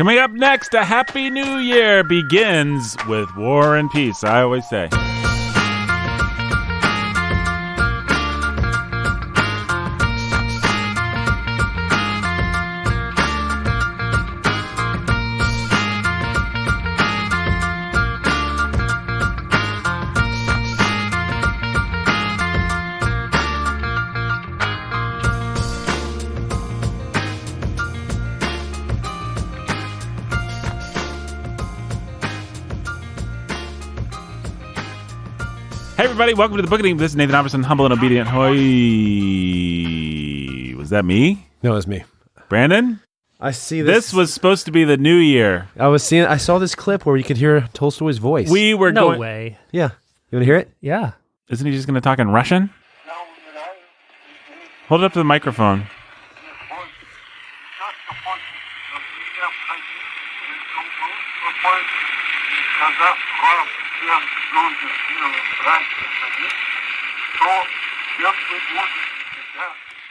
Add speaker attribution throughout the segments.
Speaker 1: Coming up next, a Happy New Year begins with War and Peace, I always say. Hey everybody, welcome to the Bookening. This is Nathan Albertson, humble and obedient. Hoy. Was that me?
Speaker 2: No, it was me.
Speaker 1: Brandon?
Speaker 2: I see this.
Speaker 1: This was supposed to be the new year.
Speaker 2: I saw this clip where you could hear Tolstoy's voice.
Speaker 1: We were
Speaker 3: No
Speaker 1: going...
Speaker 3: way.
Speaker 2: Yeah. You want to hear it?
Speaker 3: Yeah.
Speaker 1: Isn't he just going to talk in Russian? Hold it up to the microphone.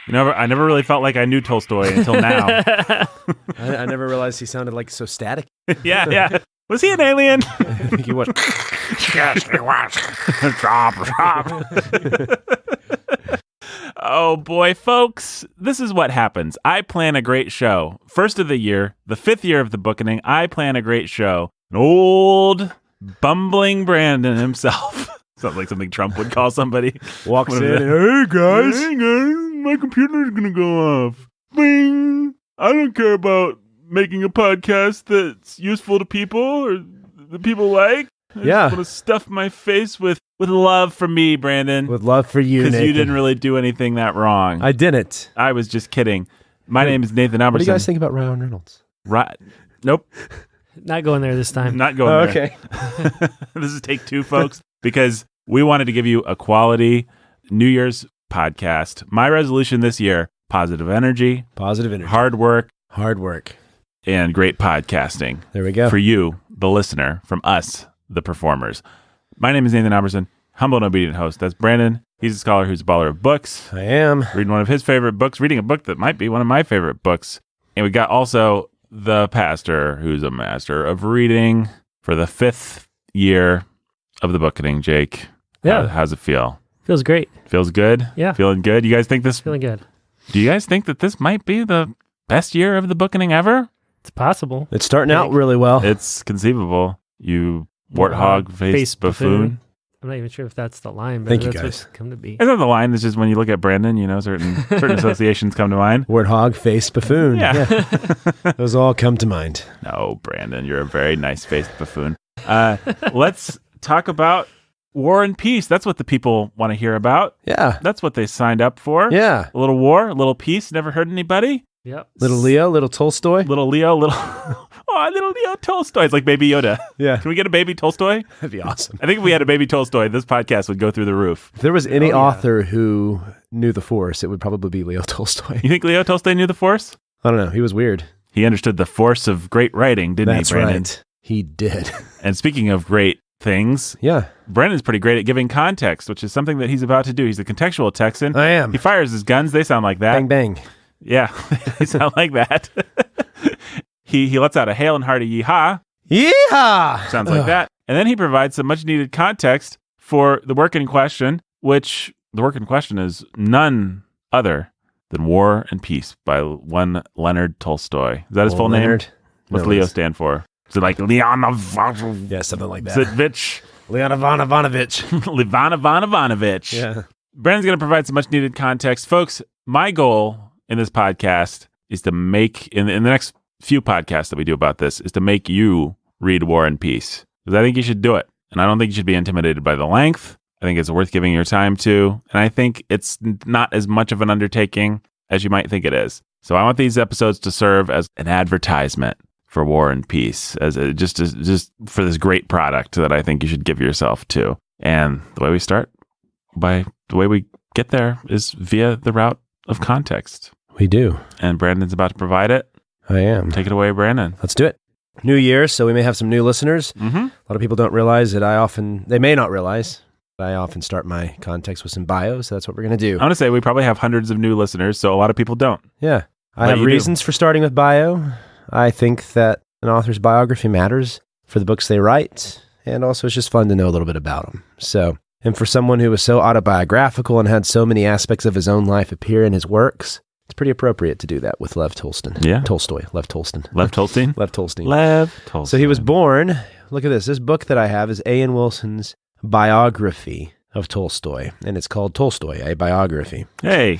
Speaker 1: You know, I never really felt like I knew Tolstoy until now.
Speaker 2: I never realized he sounded like so static.
Speaker 1: Yeah. Was he an alien?
Speaker 2: I think he was.
Speaker 1: Yes, he was. Drop. Oh boy, folks, this is what happens. I plan a great show. First of the year, the 5th year of the Bookening, I plan a great show. An old bumbling Brandon himself. Sounds like something Trump would call somebody.
Speaker 2: Walks in and,
Speaker 1: hey guys, my computer's gonna go off. Bing! I don't care about making a podcast that's useful to people or that people like. I just want to stuff my face with love for me, Brandon.
Speaker 2: With love for you,
Speaker 1: Because
Speaker 2: Nathan.
Speaker 1: you didn't really do anything that wrong.
Speaker 2: I didn't.
Speaker 1: I was just kidding. My name is Nathan Albertson.
Speaker 2: What do you guys think about Ryan Reynolds?
Speaker 1: Nope.
Speaker 3: Not going there this time.
Speaker 1: Not going there.
Speaker 2: Okay.
Speaker 1: This is take 2, folks, because we wanted to give you a quality New Year's podcast. My resolution this year, positive energy, hard work, and great podcasting.
Speaker 2: There we go.
Speaker 1: For you, the listener, from us, the performers. My name is Nathan Albertson, humble and obedient host. That's Brandon. He's a scholar who's a baller of books.
Speaker 2: I am.
Speaker 1: Reading one of his favorite books, reading a book that might be one of my favorite books. And we got also the pastor who's a master of reading for the 5th year of the Bookening. Jake,
Speaker 3: Yeah.
Speaker 1: how's it feel?
Speaker 3: Feels great.
Speaker 1: Feels good?
Speaker 3: Yeah.
Speaker 1: Feeling good? You guys think this?
Speaker 3: Feeling good.
Speaker 1: Do you guys think that this might be the best year of the Bookening ever?
Speaker 3: It's possible.
Speaker 2: It's starting out really well.
Speaker 1: It's conceivable. You warthog-faced buffoon.
Speaker 3: I'm not even sure if that's the line, but
Speaker 2: Thank you,
Speaker 3: that's
Speaker 2: guys.
Speaker 3: what's come to be.
Speaker 1: It's not the line. It's just when you look at Brandon, you know, certain associations come to mind.
Speaker 2: Warthog, face, buffoon.
Speaker 1: Yeah.
Speaker 2: Those all come to mind.
Speaker 1: No, Brandon, you're a very nice-faced buffoon. Let's talk about War and Peace. That's what the people want to hear about.
Speaker 2: Yeah.
Speaker 1: That's what they signed up for.
Speaker 2: Yeah.
Speaker 1: A little war, a little peace. Never hurt anybody.
Speaker 3: Yep.
Speaker 2: Little Leo, little Tolstoy.
Speaker 1: Little Leo, little Leo Tolstoy. It's like Baby Yoda.
Speaker 2: Yeah.
Speaker 1: Can we get a baby Tolstoy?
Speaker 2: That'd be awesome.
Speaker 1: I think if we had a baby Tolstoy, this podcast would go through the roof.
Speaker 2: If there was any author who knew the Force, it would probably be Leo Tolstoy.
Speaker 1: You think Leo Tolstoy knew the Force?
Speaker 2: I don't know. He was weird.
Speaker 1: He understood the force of great writing, didn't
Speaker 2: That's
Speaker 1: he, Brandon?
Speaker 2: right. He did.
Speaker 1: And speaking of great things,
Speaker 2: Yeah.
Speaker 1: Brandon's pretty great at giving context, which is something that he's about to do. He's a contextual Texan.
Speaker 2: I am.
Speaker 1: He fires his guns. They sound like that.
Speaker 2: Bang, bang.
Speaker 1: Yeah, they sound like that. He lets out a hail and hearty yeehaw.
Speaker 2: Yeehaw!
Speaker 1: Sounds like that. And then he provides some much needed context for the work in question, which the work in question is none other than War and Peace by one Leonard Tolstoy. Is that his full
Speaker 2: Leonard?
Speaker 1: name? What's
Speaker 2: No,
Speaker 1: Leo
Speaker 2: it's-
Speaker 1: stand for? Is it like Leon Ivanovich?
Speaker 2: Yeah, something like that.
Speaker 1: Zitvich?
Speaker 2: Leon Ivanovich.
Speaker 1: Levan Ivanovich.
Speaker 2: Yeah.
Speaker 1: Brandon's going to provide some much needed context. Folks, my goal in this podcast is to make, in the next few podcasts that we do about this, is to make you read War and Peace. Because I think you should do it. And I don't think you should be intimidated by the length. I think it's worth giving your time to. And I think it's not as much of an undertaking as you might think it is. So I want these episodes to serve as an advertisement for War and Peace, as just for this great product that I think you should give yourself to. And the way we start, the way we get there, is via the route of context.
Speaker 2: We do.
Speaker 1: And Brandon's about to provide it.
Speaker 2: I am.
Speaker 1: Take it away, Brandon.
Speaker 2: Let's do it. New year, so we may have some new listeners.
Speaker 1: Mm-hmm.
Speaker 2: A lot of people don't realize that they may not realize that I often start my context with some bio, so that's what we're going to do.
Speaker 1: I'm going to say we probably have hundreds of new listeners, so a lot of people don't.
Speaker 2: Yeah. I
Speaker 1: But
Speaker 2: have
Speaker 1: you do.
Speaker 2: reasons for starting with bio. I think that An author's biography matters for the books they write, and also it's just fun to know a little bit about them. So, and for someone who was so autobiographical and had so many aspects of his own life appear in his works, it's pretty appropriate to do that with Lev Tolstoy.
Speaker 1: Yeah.
Speaker 2: Tolstoy. Lev Tolstoy.
Speaker 1: Lev Tolstoy?
Speaker 2: Lev Tolstoy.
Speaker 1: Lev Tolstoy.
Speaker 2: So he was born, look at this. This book that I have is A.N. Wilson's biography of Tolstoy, and it's called Tolstoy, a biography.
Speaker 1: Hey.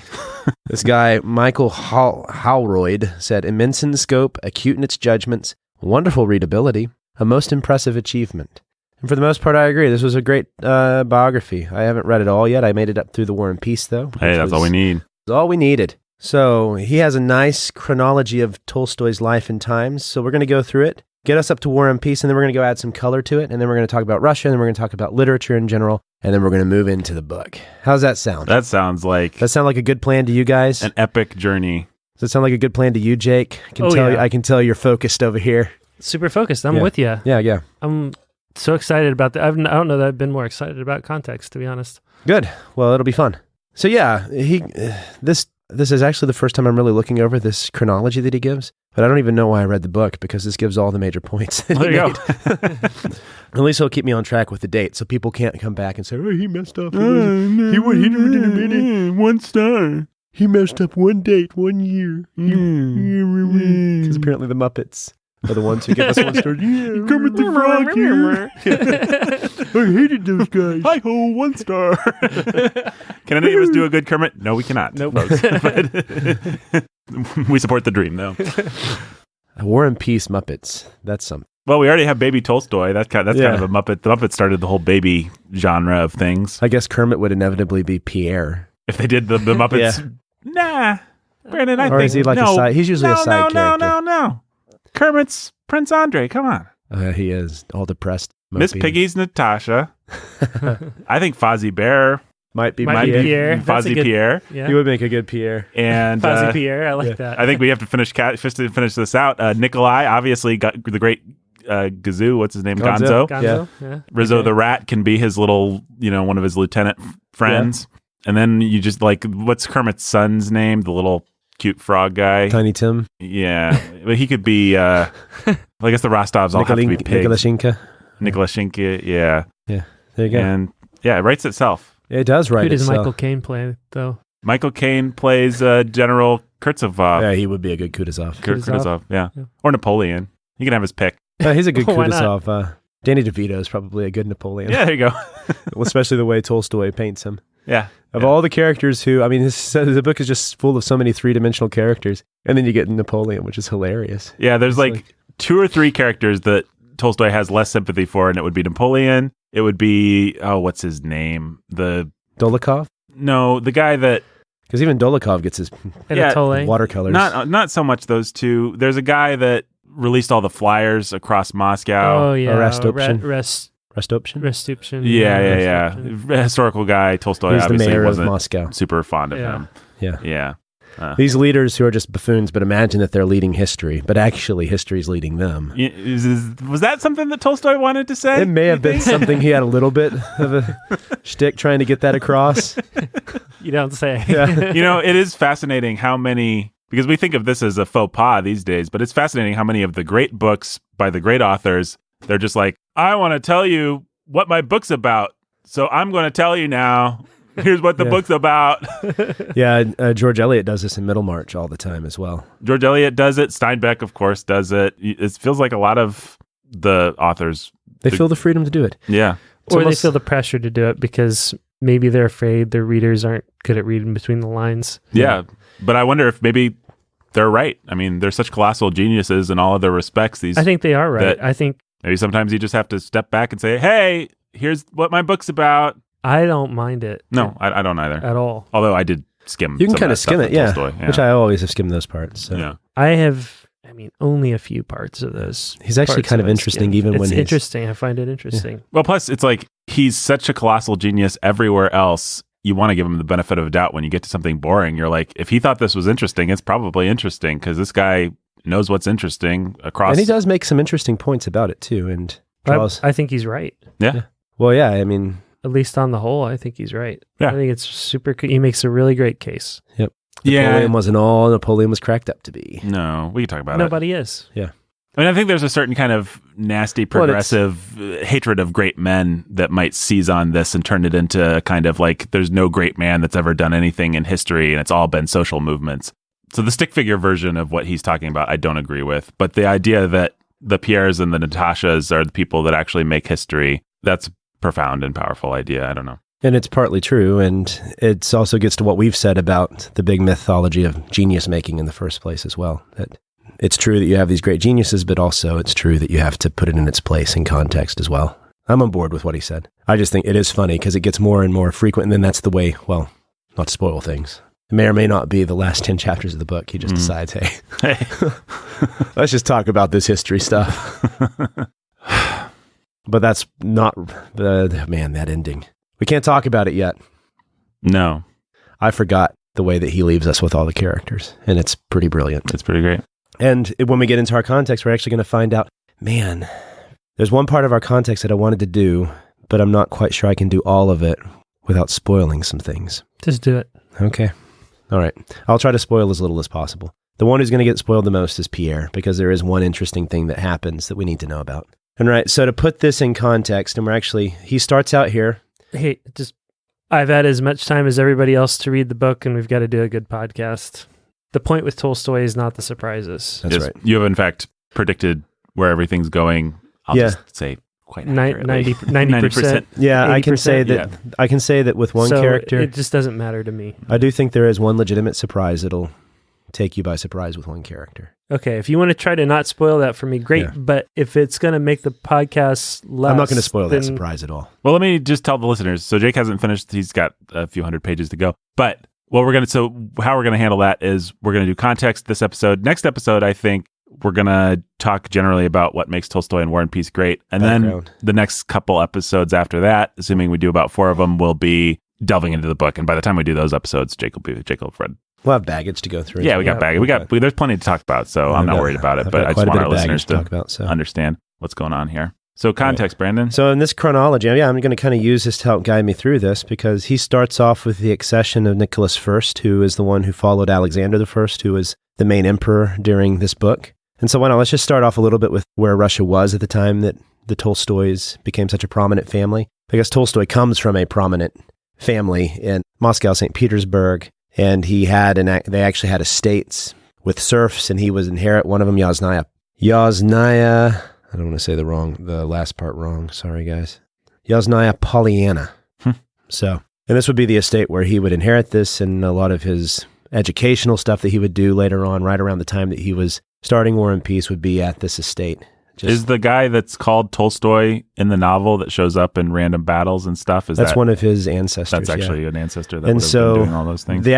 Speaker 2: This guy, Michael Holroyd, said, immense in scope, acute in its judgments, wonderful readability, a most impressive achievement. And for the most part, I agree. This was a great biography. I haven't read it all yet. I made it up through the War and Peace, though.
Speaker 1: Hey, that's all we need.
Speaker 2: That's all we needed. So he has a nice chronology of Tolstoy's life and times. So we're going to go through it, get us up to War and Peace, and then we're going to go add some color to it. And then we're going to talk about Russia, and then we're going to talk about literature in general. And then we're going to move into the book. How's that sound?
Speaker 1: That sounds like...
Speaker 2: Does that sound like a good plan to you guys?
Speaker 1: An epic journey.
Speaker 2: Does that sound like a good plan to you, Jake? I can tell you're focused over here.
Speaker 3: Super focused. I'm with you.
Speaker 2: Yeah.
Speaker 3: I'm so excited about that. I don't know that I've been more excited about context, to be honest.
Speaker 2: Good. Well, it'll be fun. So yeah, this is actually the first time I'm really looking over this chronology that he gives. But I don't even know why I read the book, because this gives all the major points.
Speaker 1: There you go.
Speaker 2: At least he'll keep me on track with the date, so people can't come back and say, "Oh, he messed up. He didn't admit it.
Speaker 1: 1 star.
Speaker 2: He messed up one date, 1 year." Because apparently the Muppets are the ones who give us 1 star. Yeah, Kermit the Frog here. I hated those guys.
Speaker 1: Hi-ho, 1 star. Can any of us do a good Kermit? No, we cannot.
Speaker 3: Nope.
Speaker 1: But we support the dream, though.
Speaker 2: War and Peace Muppets. That's something.
Speaker 1: Well, we already have Baby Tolstoy. That's kind of a Muppet. The Muppet started the whole baby genre of things.
Speaker 2: I guess Kermit would inevitably be Pierre.
Speaker 1: If they did the Muppets.
Speaker 2: Yeah.
Speaker 1: Nah. Brandon, I
Speaker 2: or
Speaker 1: think...
Speaker 2: is he like a side? He's usually a side character.
Speaker 1: No. Kermit's Prince Andre. Come on.
Speaker 2: He is all depressed.
Speaker 1: Miss Piggy's Natasha. I think Fozzie Bear
Speaker 2: might be
Speaker 3: Pierre.
Speaker 1: Fozzie Pierre.
Speaker 3: Yeah.
Speaker 2: He would make a good Pierre.
Speaker 1: And
Speaker 3: Fozzie Pierre. I like that.
Speaker 1: I think we have to finish this out. Nikolai, obviously, got the great Gazoo. What's his name? Gonzo.
Speaker 3: Yeah.
Speaker 1: Rizzo the Rat can be his little, one of his lieutenant friends. Yeah. And then you just what's Kermit's son's name? The little cute frog guy.
Speaker 2: Tiny Tim.
Speaker 1: Yeah. But he could be, I guess the Rostovs all have to be pigs. Nikolashinka. Yeah.
Speaker 2: Yeah. There you go.
Speaker 1: And yeah, it writes itself.
Speaker 2: It does write itself.
Speaker 3: Who does Michael Caine play, though?
Speaker 1: Michael Caine plays General Kurtzov.
Speaker 2: Yeah, he would be a good Kutuzov.
Speaker 1: Kutuzov, yeah. Or Napoleon. He can have his pick.
Speaker 2: He's a good Kutuzov. Danny DeVito is probably a good Napoleon.
Speaker 1: Yeah, there you go.
Speaker 2: Especially the way Tolstoy paints him.
Speaker 1: Yeah.
Speaker 2: Of all the characters the book is just full of so many three-dimensional characters. And then you get Napoleon, which is hilarious.
Speaker 1: Yeah, there's 2 or 3 characters that Tolstoy has less sympathy for, and it would be Napoleon. It would be, what's his name?
Speaker 2: Dolokhov?
Speaker 1: No, the guy that...
Speaker 2: Because even Dolokhov gets his watercolors.
Speaker 1: Not so much those two. There's a guy that released all the flyers across Moscow.
Speaker 3: Oh, yeah.
Speaker 2: Rastopchin.
Speaker 3: Rastopchin.
Speaker 1: Yeah. Historical guy. Tolstoy
Speaker 2: He's
Speaker 1: obviously
Speaker 2: the mayor
Speaker 1: wasn't
Speaker 2: of Moscow.
Speaker 1: Super fond of him.
Speaker 2: Yeah. These leaders who are just buffoons, but imagine that they're leading history, but actually history's leading them.
Speaker 1: Was that something that Tolstoy wanted to say?
Speaker 2: It may have been something he had a little bit of a shtick trying to get that across.
Speaker 3: You don't say.
Speaker 2: Yeah.
Speaker 1: It is fascinating how many, because we think of this as a faux pas these days, but it's fascinating how many of the great books by the great authors, they're just like, I want to tell you what my book's about, so I'm going to tell you now. Here's what the book's about.
Speaker 2: George Eliot does this in Middlemarch all the time as well.
Speaker 1: George Eliot does it. Steinbeck, of course, does it. It feels like a lot of the authors...
Speaker 2: They feel the freedom to do it.
Speaker 1: Yeah.
Speaker 3: Or they feel the pressure to do it because maybe they're afraid their readers aren't good at reading between the lines.
Speaker 1: Yeah. But I wonder if maybe they're right. I mean, they're such colossal geniuses in all other respects.
Speaker 3: I think they are right. I think...
Speaker 1: Maybe sometimes you just have to step back and say, hey, here's what my book's about.
Speaker 3: I don't mind it.
Speaker 1: No, I don't either.
Speaker 3: At all.
Speaker 1: Although I did skim.
Speaker 2: You can kind of skim it,
Speaker 1: Tolstoy,
Speaker 2: which I always have skimmed those parts. So.
Speaker 1: Yeah.
Speaker 3: I have, only a few parts of those.
Speaker 2: He's actually kind of interesting, even when he's...
Speaker 3: It's interesting. I find it interesting.
Speaker 1: Yeah. Well, plus, it's like he's such a colossal genius everywhere else. You want to give him the benefit of a doubt. When you get to something boring, you're like, if he thought this was interesting, it's probably interesting because this guy knows what's interesting across...
Speaker 2: And he does make some interesting points about it, too. And draws...
Speaker 3: I think he's right.
Speaker 1: Yeah.
Speaker 2: Well, yeah,
Speaker 3: At least on the whole, I think he's right.
Speaker 1: Yeah.
Speaker 3: I think it's super... He makes a really great case.
Speaker 2: Yep. Napoleon wasn't all Napoleon was cracked up to be.
Speaker 1: No, we can talk about
Speaker 3: Nobody is.
Speaker 2: Yeah.
Speaker 1: I mean, I think there's a certain kind of nasty, progressive hatred of great men that might seize on this and turn it into kind of like there's no great man that's ever done anything in history, and it's all been social movements. So the stick figure version of what he's talking about, I don't agree with. But the idea that the Pierres and the Natashas are the people that actually make history, that's a profound and powerful idea. I don't know.
Speaker 2: And it's partly true, and it also gets to what we've said about the big mythology of genius making in the first place as well. That it's true that you have these great geniuses, but also it's true that you have to put it in its place in context as well. I'm on board with what he said. I just think it is funny because it gets more and more frequent, and then that's the way, well, not to spoil things. It may or may not be the last 10 chapters of the book. He just decides, hey, let's just talk about this history stuff. But that's not, that ending. We can't talk about it yet.
Speaker 1: No.
Speaker 2: I forgot the way that he leaves us with all the characters, and it's pretty brilliant.
Speaker 1: It's pretty great.
Speaker 2: And when we get into our context, we're actually going to find out, man, there's one part of our context that I wanted to do, but I'm not quite sure I can do all of it without spoiling some things.
Speaker 3: Just do it.
Speaker 2: Okay. All right. I'll try to spoil as little as possible. The one who's going to get spoiled the most is Pierre, because there is one interesting thing that happens that we need to know about. And right, so to put this in context, and he starts out here.
Speaker 3: Hey, I've had as much time as everybody else to read the book, and we've got to do a good podcast. The point with Tolstoy is not the surprises.
Speaker 2: That's right.
Speaker 1: You have, in fact, predicted where everything's going. I'll just say quite accurately.
Speaker 3: 90%.
Speaker 2: Yeah, 80%. I can say that with one
Speaker 3: so
Speaker 2: character.
Speaker 3: It just doesn't matter to me.
Speaker 2: I do think there is one legitimate surprise that'll take you by surprise with one character.
Speaker 3: Okay, if you want to try to not spoil that for me, great. Yeah. But if it's going to make the podcast less...
Speaker 2: I'm not going to spoil that surprise at all.
Speaker 1: Well, let me just tell the listeners. So Jake hasn't finished. He's got a few hundred pages to go. But how we're going to handle that is we're going to do context this episode. Next episode, I think we're going to talk generally about what makes Tolstoy and War and Peace great. And then the next couple episodes after that, assuming we do about 4 of them, will be delving into the book. And by the time we do those episodes, Jake will have read.
Speaker 2: We'll have baggage to go through.
Speaker 1: Yeah, we got baggage. There's plenty to talk about, so I'm not worried about it. But I just want our listeners to understand what's going on here. So context, Brandon.
Speaker 2: So in this chronology, I'm going to kind of use this to help guide me through this, because he starts off with the accession of Nicholas I, who is the one who followed Alexander I, who was the main emperor during this book. And so let's just start off a little bit with where Russia was at the time that the Tolstoys became such a prominent family. Because Tolstoy comes from a prominent family in Moscow, St. Petersburg. And they actually had estates with serfs, and he was inherit one of them, Yasnaya. I don't want to say the last part wrong. Sorry, guys. Yasnaya Polyana. So, and this would be the estate where he would inherit this, and a lot of his educational stuff that he would do later on, right around the time that he was starting War and Peace, would be at this estate.
Speaker 1: Is the guy that's called Tolstoy in the novel that shows up in random battles and stuff?
Speaker 2: That's one of his ancestors.
Speaker 1: That's actually an ancestor that would have been doing all those things.
Speaker 2: They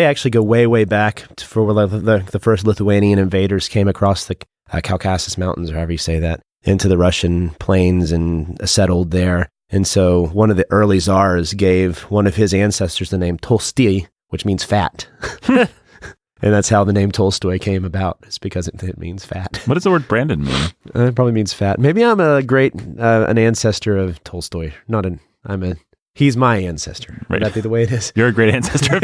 Speaker 2: actually go way, way back for where the first Lithuanian invaders came across the Caucasus Mountains, or however you say that, into the Russian plains and settled there. And so one of the early czars gave one of his ancestors the name Tolstoy, which means fat. And that's how the name Tolstoy came about. It's because it means fat.
Speaker 1: What does the word Brandon mean?
Speaker 2: It probably means fat. Maybe I'm an ancestor of Tolstoy. He's my ancestor. Right. Would that be the way it is?
Speaker 1: You're a great ancestor.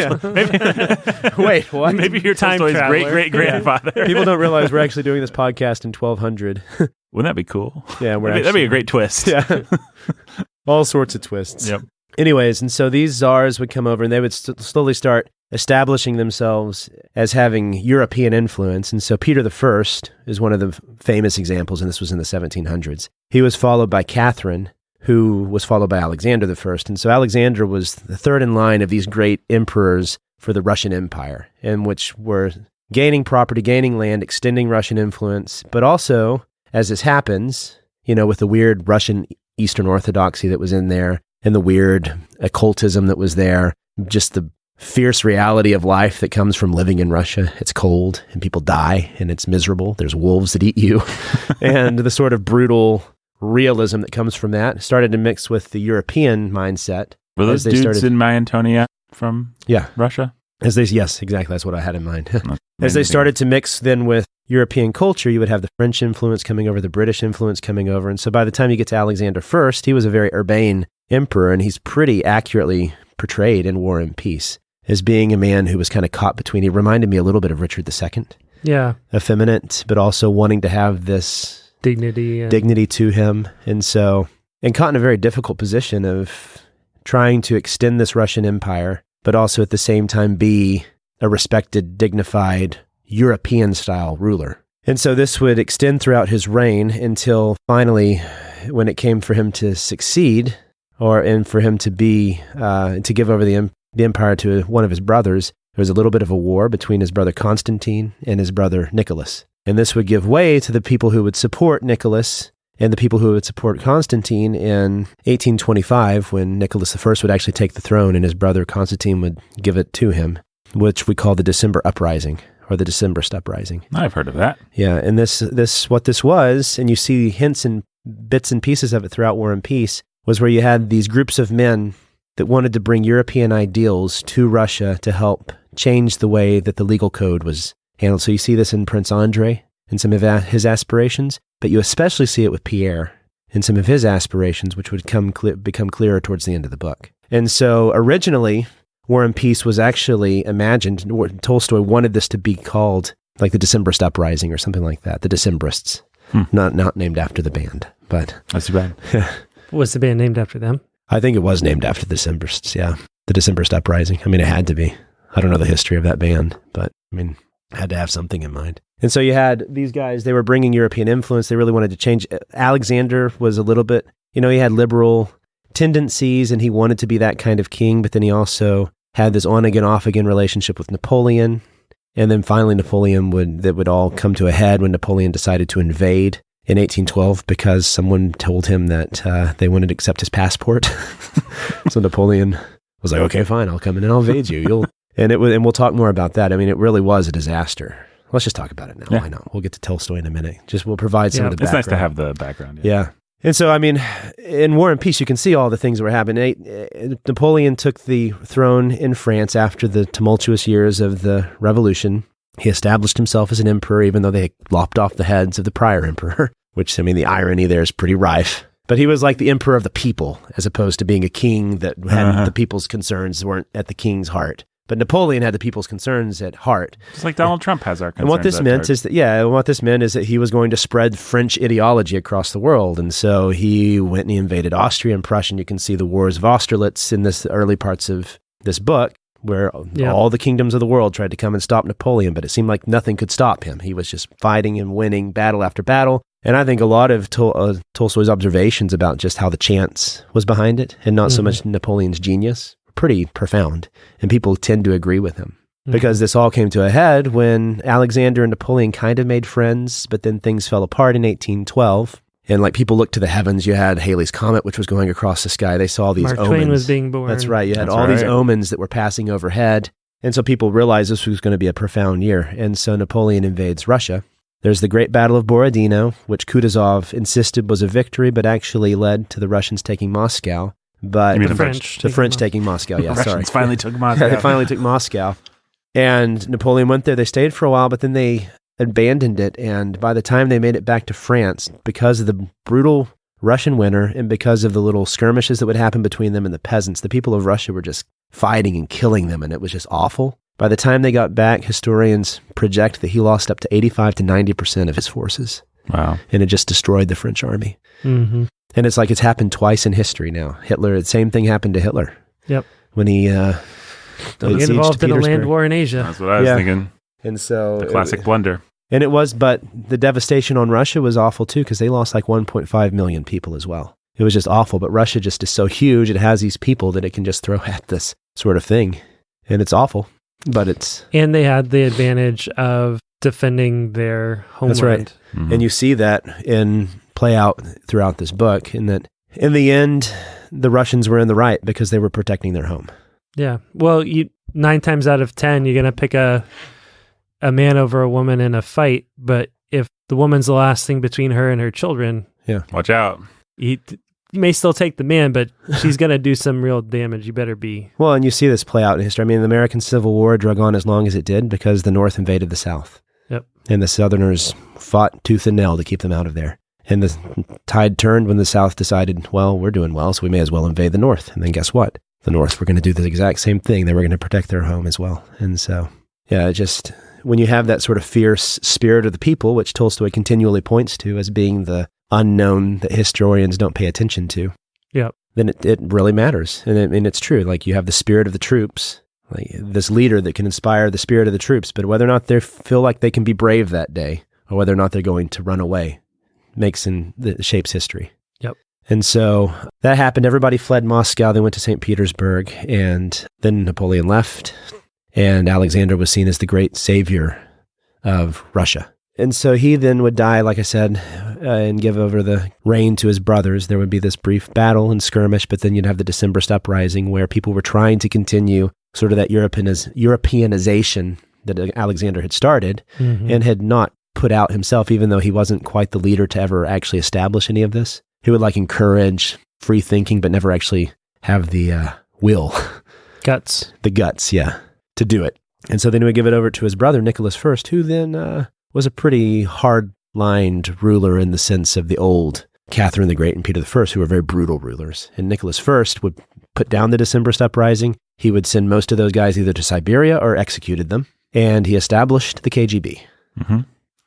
Speaker 2: Wait, what?
Speaker 1: Maybe you're Tolstoy's great-great-grandfather.
Speaker 2: Yeah. People don't realize we're actually doing this podcast in 1200.
Speaker 1: Wouldn't that be cool?
Speaker 2: Yeah,
Speaker 1: that'd be a great twist.
Speaker 2: Yeah. All sorts of twists.
Speaker 1: Yep.
Speaker 2: Anyways, and so these czars would come over, and they would slowly start establishing themselves as having European influence. And so Peter I is one of the famous examples, and this was in the 1700s. He was followed by Catherine, who was followed by Alexander I. And so Alexander was the third in line of these great emperors for the Russian Empire, in which were gaining property, gaining land, extending Russian influence, but also, as this happens, with the weird Russian Eastern Orthodoxy that was in there, and the weird occultism that was there, just the fierce reality of life that comes from living in Russia. It's cold, and people die, and it's miserable. There's wolves that eat you. And the sort of brutal realism that comes from that started to mix with the European mindset.
Speaker 1: Were those dudes in my Antonia from Russia?
Speaker 2: Yes, exactly. That's what I had in mind. As they started to mix then with European culture, you would have the French influence coming over, the British influence coming over. And so by the time you get to Alexander I, he was a very urbane emperor, and he's pretty accurately portrayed in War and Peace as being a man who was kind of caught between. He reminded me a little bit of Richard II.
Speaker 3: Yeah.
Speaker 2: effeminate, but also wanting to have this dignity to him. And caught in a very difficult position of trying to extend this Russian Empire, but also at the same time be a respected, dignified, European-style ruler. And so this would extend throughout his reign until finally, when it came for him to succeed, and for him to give over the empire to one of his brothers, there was a little bit of a war between his brother Constantine and his brother Nicholas. And this would give way to the people who would support Nicholas and the people who would support Constantine in 1825, when Nicholas I would actually take the throne and his brother Constantine would give it to him, which we call the December Uprising, or the Decembrist Uprising.
Speaker 1: I've heard of that.
Speaker 2: Yeah, and what this was, and you see hints and bits and pieces of it throughout War and Peace, was where you had these groups of men that wanted to bring European ideals to Russia to help change the way that the legal code was handled. So you see this in Prince Andrei and some of his aspirations, but you especially see it with Pierre and some of his aspirations, which would become clearer towards the end of the book. And so originally, War and Peace was actually imagined, Tolstoy wanted this to be called like the Decembrist Uprising or something like that, the Decembrists. Not named after the band, but...
Speaker 1: That's too bad.
Speaker 3: Was the band named after them?
Speaker 2: I think it was named after the Decembrists, yeah. The Decembrist Uprising. I mean, it had to be. I don't know the history of that band, but I mean, I had to have something in mind. And so you had these guys, they were bringing European influence. They really wanted to change. Alexander was a little bit, he had liberal tendencies and he wanted to be that kind of king, but then he also had this on-again, off-again relationship with Napoleon. And then finally that would all come to a head when Napoleon decided to invade in 1812 because someone told him that they wanted to accept his passport. So Napoleon was like, okay, fine, I'll come in and I'll invade you. And we'll talk more about that. I mean, it really was a disaster. Let's just talk about it now. Yeah. Why not? We'll get to Tolstoy in a minute. We'll provide some of the background.
Speaker 1: It's nice to have the background.
Speaker 2: Yeah. And so, I mean, in War and Peace, you can see all the things that were happening. Napoleon took the throne in France after the tumultuous years of the Revolution. He established himself as an emperor, even though they lopped off the heads of the prior emperor, which, I mean, the irony there is pretty rife. But he was like the emperor of the people, as opposed to being a king that had the people's concerns weren't at the king's heart. But Napoleon had the people's concerns at heart.
Speaker 1: Just like Donald Trump has our concerns.
Speaker 2: And what this meant is that he was going to spread French ideology across the world. And so he went and he invaded Austria and Prussia. And you can see the wars of Austerlitz in this early parts of this book, where all the kingdoms of the world tried to come and stop Napoleon, but it seemed like nothing could stop him. He was just fighting and winning battle after battle. And I think a lot of Tolstoy's observations about just how the chance was behind it, and not so much Napoleon's genius, pretty profound, and people tend to agree with him. Because this all came to a head when Alexander and Napoleon kind of made friends, but then things fell apart in 1812. And like people looked to the heavens, you had Halley's Comet, which was going across the sky. They saw these omens. Mark Twain
Speaker 3: was being born.
Speaker 2: That's right. You had these omens that were passing overhead. And so people realized this was going to be a profound year. And so Napoleon invades Russia. There's the Great Battle of Borodino, which Kutuzov insisted was a victory, but actually led to the Russians taking Moscow. But
Speaker 1: you mean the
Speaker 2: French taking Moscow. Yeah,
Speaker 1: the Russians finally took Moscow.
Speaker 2: They finally took Moscow. And Napoleon went there. They stayed for a while, but then they abandoned it. And by the time they made it back to France, because of the brutal Russian winter and because of the little skirmishes that would happen between them and the peasants, the people of Russia were just fighting and killing them, and it was just awful. By the time they got back, historians project that he lost up to 85 to 90% of his forces.
Speaker 1: Wow.
Speaker 2: And it just destroyed the French army. Mm-hmm. And it's like it's happened twice in history now. The same thing happened to Hitler.
Speaker 3: Yep.
Speaker 2: When he
Speaker 3: get involved in a land war in Asia.
Speaker 1: That's what I was thinking.
Speaker 2: And so
Speaker 1: the classic blunder.
Speaker 2: And it was, but the devastation on Russia was awful too, because they lost like 1.5 million people as well. It was just awful. But Russia just is so huge; it has these people that it can just throw at this sort of thing, and it's awful. But
Speaker 3: and they had the advantage of defending their homeland.
Speaker 2: That's right. Mm-hmm. And you see that play out throughout this book, in that in the end, the Russians were in the right because they were protecting their home.
Speaker 3: Yeah. Well, 9 times out of 10, you're going to pick a man over a woman in a fight, but if the woman's the last thing between her and her children,
Speaker 1: watch out.
Speaker 3: You may still take the man, but she's going to do some real damage. You better be.
Speaker 2: Well, and you see this play out in history. I mean, the American Civil War drug on as long as it did because the North invaded the South.
Speaker 3: Yep.
Speaker 2: And the Southerners fought tooth and nail to keep them out of there. And the tide turned when the South decided, well, we're doing well, so we may as well invade the North. And then guess what? The North were going to do the exact same thing. They were going to protect their home as well. And so Yeah, just when you have that sort of fierce spirit of the people, which Tolstoy continually points to as being the unknown that historians don't pay attention to,
Speaker 3: Yep.
Speaker 2: then it really matters. And it's true. Like, you have the spirit of the troops, like this leader that can inspire the spirit of the troops, but whether or not they feel like they can be brave that day, or whether or not they're going to run away, shapes history.
Speaker 3: Yep.
Speaker 2: And so that happened. Everybody fled Moscow. They went to St. Petersburg, and then Napoleon left, and Alexander was seen as the great savior of Russia. And so he then would die, like I said, and give over the reign to his brothers. There would be this brief battle and skirmish, but then you'd have the Decembrist uprising, where people were trying to continue sort of that Europeanization that Alexander had started and had not put out himself, even though he wasn't quite the leader to ever actually establish any of this. He would encourage free thinking, but never actually have the will.
Speaker 3: Guts.
Speaker 2: The guts, yeah, to do it. And so then he would give it over to his brother, Nicholas I, who then was a pretty hard-lined ruler in the sense of the old Catherine the Great and Peter I, who were very brutal rulers. And Nicholas I would put down the Decembrist uprising. He would send most of those guys either to Siberia or executed them. And he established the KGB.
Speaker 1: Mm-hmm.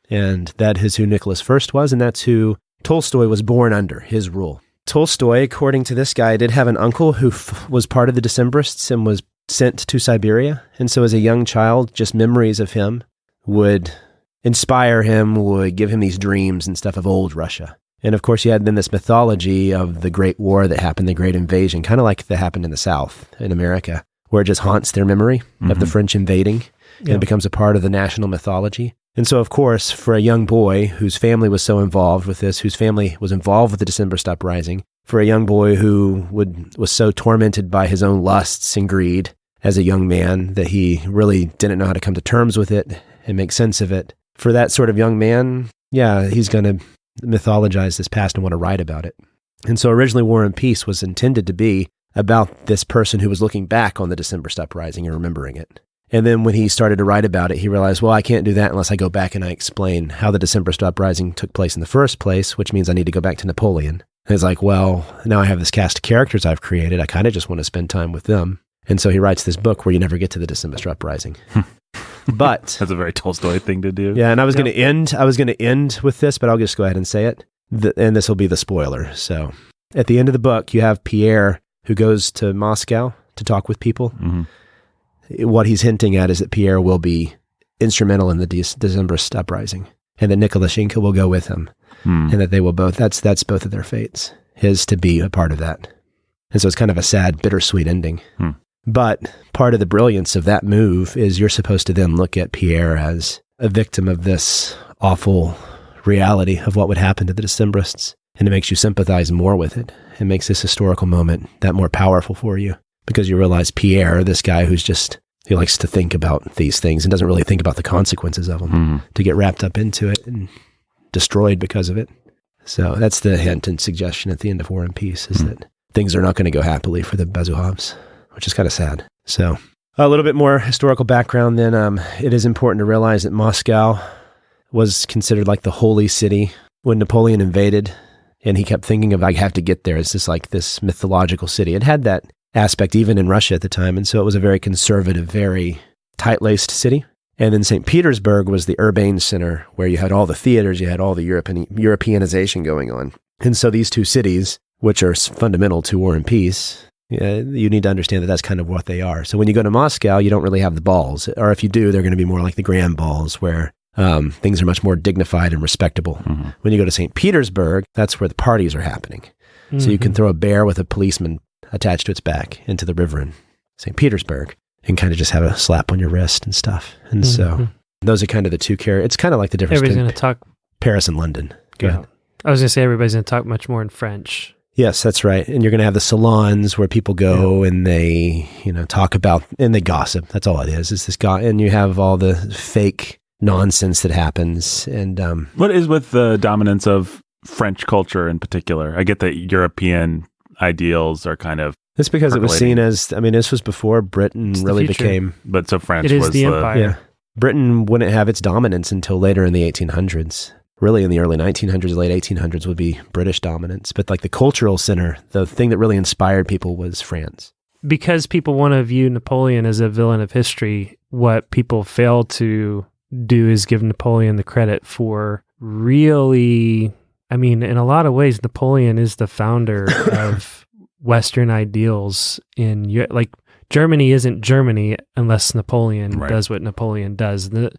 Speaker 2: And that is who Nicholas I was, and that's who Tolstoy was born under, his rule. Tolstoy, according to this guy, did have an uncle who was part of the Decembrists and was sent to Siberia. And so as a young child, just memories of him would inspire him, would give him these dreams and stuff of old Russia. And of course, you had then this mythology of the Great War that happened, the Great Invasion, kind of like that happened in the South, in America, where it just haunts their memory of the French invading, and it becomes a part of the national mythology. And so, of course, for a young boy whose family was so involved with this, whose family was involved with the Decembrist uprising, for a young boy who was so tormented by his own lusts and greed as a young man that he really didn't know how to come to terms with it and make sense of it, for that sort of young man, yeah, he's going to mythologize this past and want to write about it. And so originally War and Peace was intended to be about this person who was looking back on the Decembrist uprising and remembering it. And then when he started to write about it, he realized, well, I can't do that unless I go back and I explain how the Decembrist uprising took place in the first place, which means I need to go back to Napoleon. And he's like, well, now I have this cast of characters I've created. I kind of just want to spend time with them. And so he writes this book where you never get to the Decembrist uprising. But
Speaker 1: that's a very Tolstoy thing to do.
Speaker 2: Yeah, and I was going to end with this, but I'll just go ahead and say it. And this will be the spoiler. So at the end of the book, you have Pierre who goes to Moscow to talk with people. Mm-hmm. What he's hinting at is that Pierre will be instrumental in the Decembrist uprising, and that Nikolashenko will go with him, and that they will both, that's both of their fates, his to be a part of that. And so it's kind of a sad, bittersweet ending. But part of the brilliance of that move is you're supposed to then look at Pierre as a victim of this awful reality of what would happen to the Decembrists, and it makes you sympathize more with it. It makes this historical moment that more powerful for you. Because you realize Pierre, this guy he likes to think about these things and doesn't really think about the consequences of them, to get wrapped up into it and destroyed because of it. So that's the hint and suggestion at the end of War and Peace, is that things are not going to go happily for the Bezuhovs, which is kind of sad. So a little bit more historical background then. It is important to realize that Moscow was considered like the holy city when Napoleon invaded, and he kept thinking of, I have to get there. It's just like this mythological city. It had that aspect even in Russia at the time, and so it was a very conservative, very tight-laced city. And then St. Petersburg was the urbane center where you had all the theaters, you had all the Europeanization going on. And so these two cities, which are fundamental to War and Peace, you need to understand that that's kind of what they are. So when you go to Moscow, you don't really have the balls, or if you do, they're going to be more like the grand balls where things are much more dignified and respectable. When you go to St. Petersburg, that's where the parties are happening. So you can throw a bear with a policeman attached to its back into the river in St. Petersburg and kind of just have a slap on your wrist and stuff. And so those are kind of the two characters. It's kind of like the difference between Paris and London. Go ahead.
Speaker 3: I was going to say everybody's going to talk much more in French.
Speaker 2: Yes, that's right. And you're going to have the salons where people go and they, talk about, and they gossip. That's all it is. It's this and you have all the fake nonsense that happens. And
Speaker 1: what is with the dominance of French culture in particular? I get that European ideals are kind of
Speaker 2: it's because it was seen as, this was before Britain really became,
Speaker 1: but so France
Speaker 3: was the empire.
Speaker 2: Yeah, Britain wouldn't have its dominance until later in the 1800s. Really in the early 1900s, late 1800s would be British dominance. But like the cultural center, the thing that really inspired people was France.
Speaker 3: because people want to view Napoleon as a villain of history, what people fail to do is give Napoleon the credit for really, I mean, in a lot of ways, Napoleon is the founder of Western ideals in like Germany isn't Germany unless Napoleon does what Napoleon does. The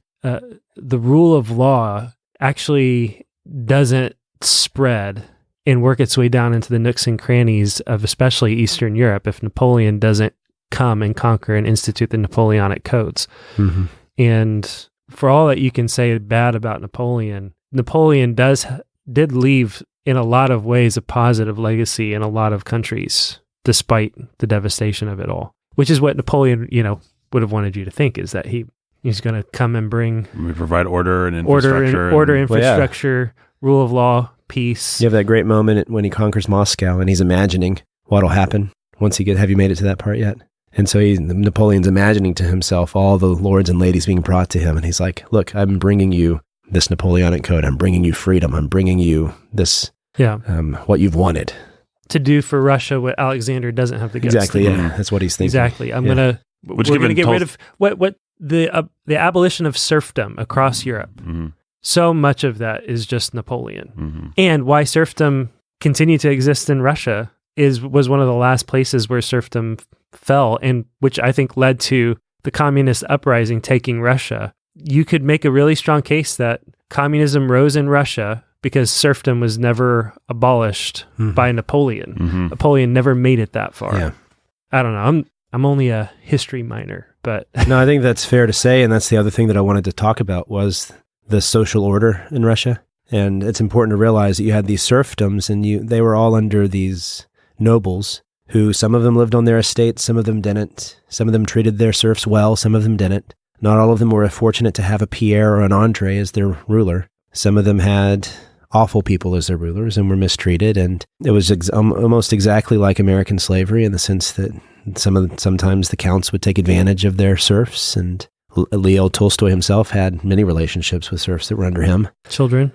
Speaker 3: rule of law actually doesn't spread and work its way down into the nooks and crannies of especially Eastern Europe if Napoleon doesn't come and conquer and institute the Napoleonic codes. Mm-hmm. And for all that you can say bad about Napoleon, Napoleon did leave in a lot of ways a positive legacy in a lot of countries, despite the devastation of it all. Which is what Napoleon, would have wanted you to think, is that he's going to come and bring...
Speaker 1: We provide order and infrastructure.
Speaker 3: Infrastructure, rule of law, peace.
Speaker 2: You have that great moment when he conquers Moscow and he's imagining what'll happen once have you made it to that part yet? And so Napoleon's imagining to himself all the lords and ladies being brought to him. And he's like, look, I'm bringing you this Napoleonic code. I'm bringing you freedom. I'm bringing you this, what you've wanted.
Speaker 3: To do for Russia what Alexander doesn't have the guts
Speaker 2: exactly,
Speaker 3: to
Speaker 2: do. Yeah, that's what he's thinking.
Speaker 3: Exactly. We're going to get rid of the abolition of serfdom across Europe. Mm-hmm. So much of that is just Napoleon. Mm-hmm. And why serfdom continued to exist in Russia was one of the last places where serfdom fell, and which I think led to the communist uprising taking Russia. You could make a really strong case that communism rose in Russia because serfdom was never abolished by Napoleon. Mm-hmm. Napoleon never made it that far.
Speaker 2: Yeah.
Speaker 3: I don't know. I'm only a history minor, but
Speaker 2: no, I think that's fair to say, and that's the other thing that I wanted to talk about was the social order in Russia. And it's important to realize that you had these serfdoms, and they were all under these nobles who, some of them lived on their estates, some of them didn't. Some of them treated their serfs well, some of them didn't. Not all of them were fortunate to have a Pierre or an Andre as their ruler. Some of them had awful people as their rulers and were mistreated, and it was almost exactly like American slavery in the sense that sometimes the counts would take advantage of their serfs, and Leo Tolstoy himself had many relationships with serfs that were under him.
Speaker 3: Children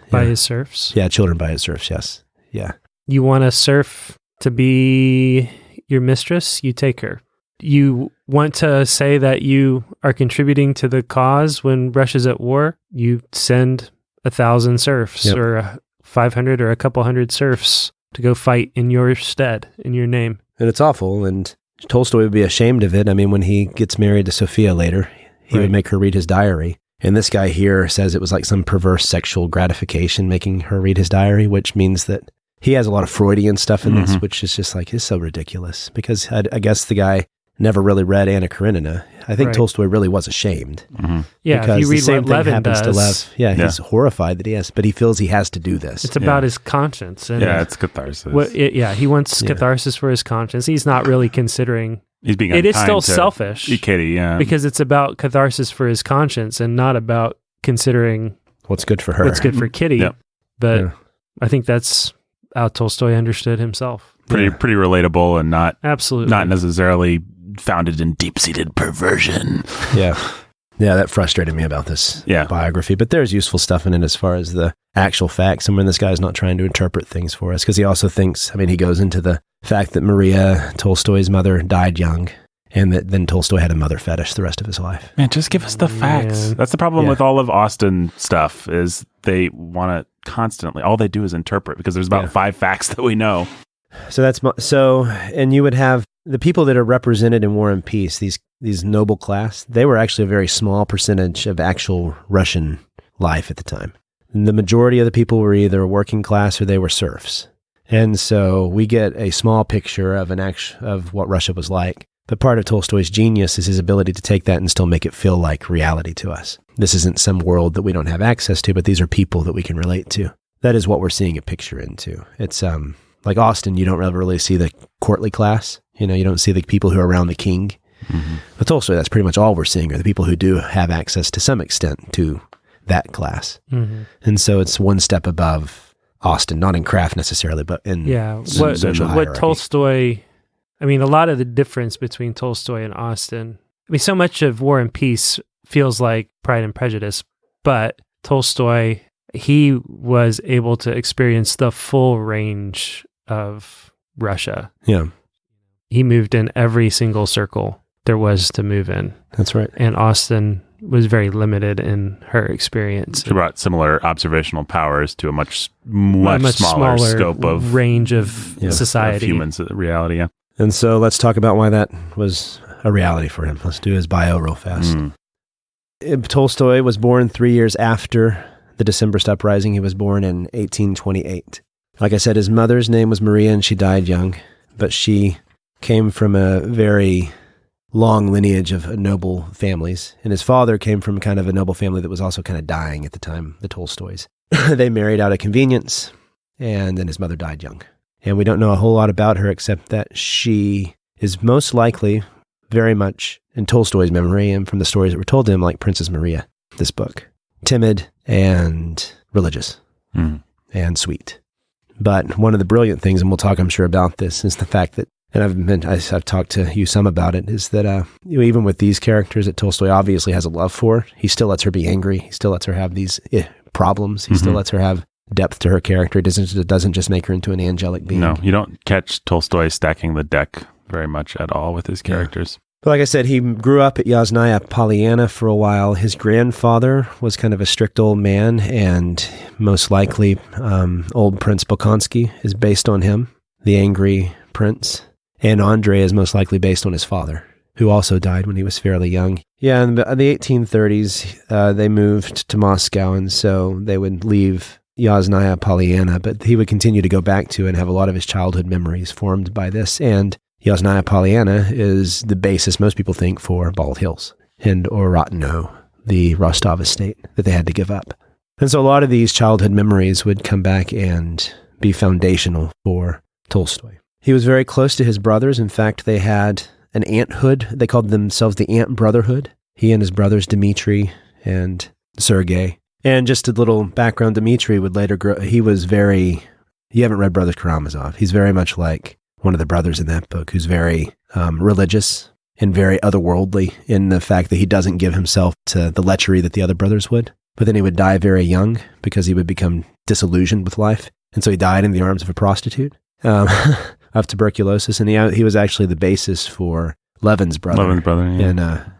Speaker 3: by his serfs.
Speaker 2: Yeah, children by his serfs, yes. Yeah.
Speaker 3: You want a serf to be your mistress, you take her. You want to say that you are contributing to the cause when Russia's at war, you send 1,000 serfs or 500 or a couple hundred serfs to go fight in your stead, in your name.
Speaker 2: And it's awful, and Tolstoy would be ashamed of it. I mean, when he gets married to Sophia later, he would make her read his diary. And this guy here says it was like some perverse sexual gratification making her read his diary, which means that he has a lot of Freudian stuff in this, which is just like, it's so ridiculous. Because I guess the guy never really read Anna Karenina. I think Tolstoy really was ashamed. Mm-hmm.
Speaker 3: Yeah,
Speaker 2: because
Speaker 3: if you read
Speaker 2: the same
Speaker 3: what
Speaker 2: thing
Speaker 3: Levin
Speaker 2: happens
Speaker 3: does.
Speaker 2: to Lev. Yeah, he's horrified that he has, but he feels he has to do this.
Speaker 3: It's about his conscience. And
Speaker 1: it's catharsis.
Speaker 3: He wants catharsis for his conscience. He's not really considering...
Speaker 1: He's being
Speaker 3: it is still selfish.
Speaker 1: Kitty,
Speaker 3: because it's about catharsis for his conscience and not about considering...
Speaker 2: what's good for her.
Speaker 3: What's good for Kitty. Yep. But I think that's how Tolstoy understood himself.
Speaker 1: Pretty relatable and not necessarily founded in deep-seated perversion.
Speaker 2: Yeah, that frustrated me about this biography. But there's useful stuff in it as far as the actual facts. And when this guy's not trying to interpret things for us, because he also thinks, he goes into the fact that Maria, Tolstoy's mother, died young, and that then Tolstoy had a mother fetish the rest of his life.
Speaker 1: Man, just give us the facts. That's the problem with all of Austen stuff, is they want to constantly, all they do is interpret, because there's about 5 facts that we know. And you would have the people that are represented in War and Peace, these noble class, they were actually a very small percentage of actual Russian life at the time. And the majority of the people were either working class or they were serfs. And so we get a small picture of of what Russia was like. But part of Tolstoy's genius is his ability to take that and still make it feel like reality to us. This isn't some world that we don't have access to, but these are people that we can relate to. That is what we're seeing a picture into. It's like Austen, you don't really see the courtly class. You don't see the people who are around the king. Mm-hmm. But Tolstoy, that's pretty much all we're seeing, are the people who do have access to some extent to that class. Mm-hmm. And so it's one step above Austen, not in craft necessarily, but in social hierarchy.
Speaker 3: What Tolstoy, a lot of the difference between Tolstoy and Austen, so much of War and Peace feels like Pride and Prejudice, but Tolstoy, he was able to experience the full range of Russia.
Speaker 2: Yeah.
Speaker 3: he moved in every single circle there was to move in.
Speaker 2: That's right.
Speaker 3: And Austen was very limited in her experience.
Speaker 1: She brought similar observational powers to a much smaller scope of
Speaker 3: range of society.
Speaker 1: Of humans, reality, yeah.
Speaker 2: And so let's talk about why that was a reality for him. Let's do his bio real fast. Tolstoy was born 3 years after the Decembrist uprising. He was born in 1828. Like I said, his mother's name was Maria, and she died young, but she came from a very long lineage of noble families. And his father came from kind of a noble family that was also kind of dying at the time, the Tolstoys. They married out of convenience, and then his mother died young. And we don't know a whole lot about her except that she is most likely very much in Tolstoy's memory and from the stories that were told to him, like Princess Maria, this book. Timid and religious and sweet. But one of the brilliant things, and we'll talk, I'm sure, about this, is the fact that, and I've talked to you some about it, is that even with these characters that Tolstoy obviously has a love for, he still lets her be angry. He still lets her have these problems. He still lets her have depth to her character. It doesn't just make her into an angelic being.
Speaker 1: No, you don't catch Tolstoy stacking the deck very much at all with his characters.
Speaker 2: But like I said, he grew up at Yasnaya Polyana for a while. His grandfather was kind of a strict old man, and most likely old Prince Bolkonsky is based on him, the angry prince. And Andrei is most likely based on his father, who also died when he was fairly young. Yeah, in the 1830s, they moved to Moscow, and so they would leave Yasnaya Polyana, but he would continue to go back to and have a lot of his childhood memories formed by this. And Yasnaya Polyana is the basis, most people think, for Bald Hills and Orotno, the Rostov estate that they had to give up. And so a lot of these childhood memories would come back and be foundational for Tolstoy. He was very close to his brothers. In fact, they had an aunthood. They called themselves the Aunt Brotherhood. He and his brothers, Dmitri and Sergei. And just a little background, Dmitri would later grow, you haven't read Brothers Karamazov. He's very much like one of the brothers in that book, who's very religious and very otherworldly in the fact that he doesn't give himself to the lechery that the other brothers would. But then he would die very young because he would become disillusioned with life. And so he died in the arms of a prostitute of tuberculosis. And he was actually the basis for Levin's brother and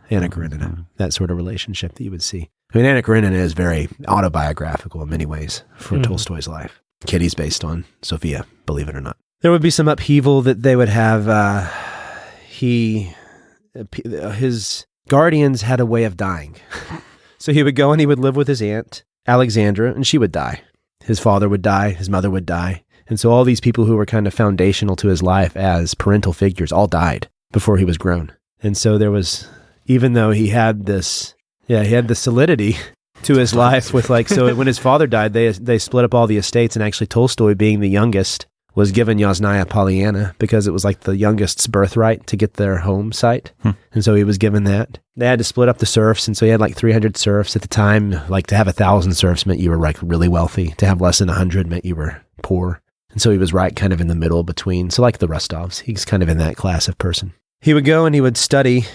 Speaker 2: Anna Karenina, that sort of relationship that you would see. I mean, Anna Karenina is very autobiographical in many ways for Tolstoy's life. Kitty's based on Sophia, believe it or not. There would be some upheaval that they would have. His guardians had a way of dying. So he would go and he would live with his aunt, Alexandra, and she would die. His father would die, his mother would die. And so all these people who were kind of foundational to his life as parental figures all died before he was grown. And so there was, even though he had this, he had the solidity to his life with so when his father died, they split up all the estates, and actually Tolstoy, being the youngest, was given Yasnaya Polyana because it was like the youngest's birthright to get their home site. And so he was given that. They had to split up the serfs, and so he had 300 serfs at the time. To have 1,000 serfs meant you were really wealthy. To have less than 100 meant you were poor. And so he was right kind of in the middle between. So like the Rostovs, he's kind of in that class of person. He would go and he would study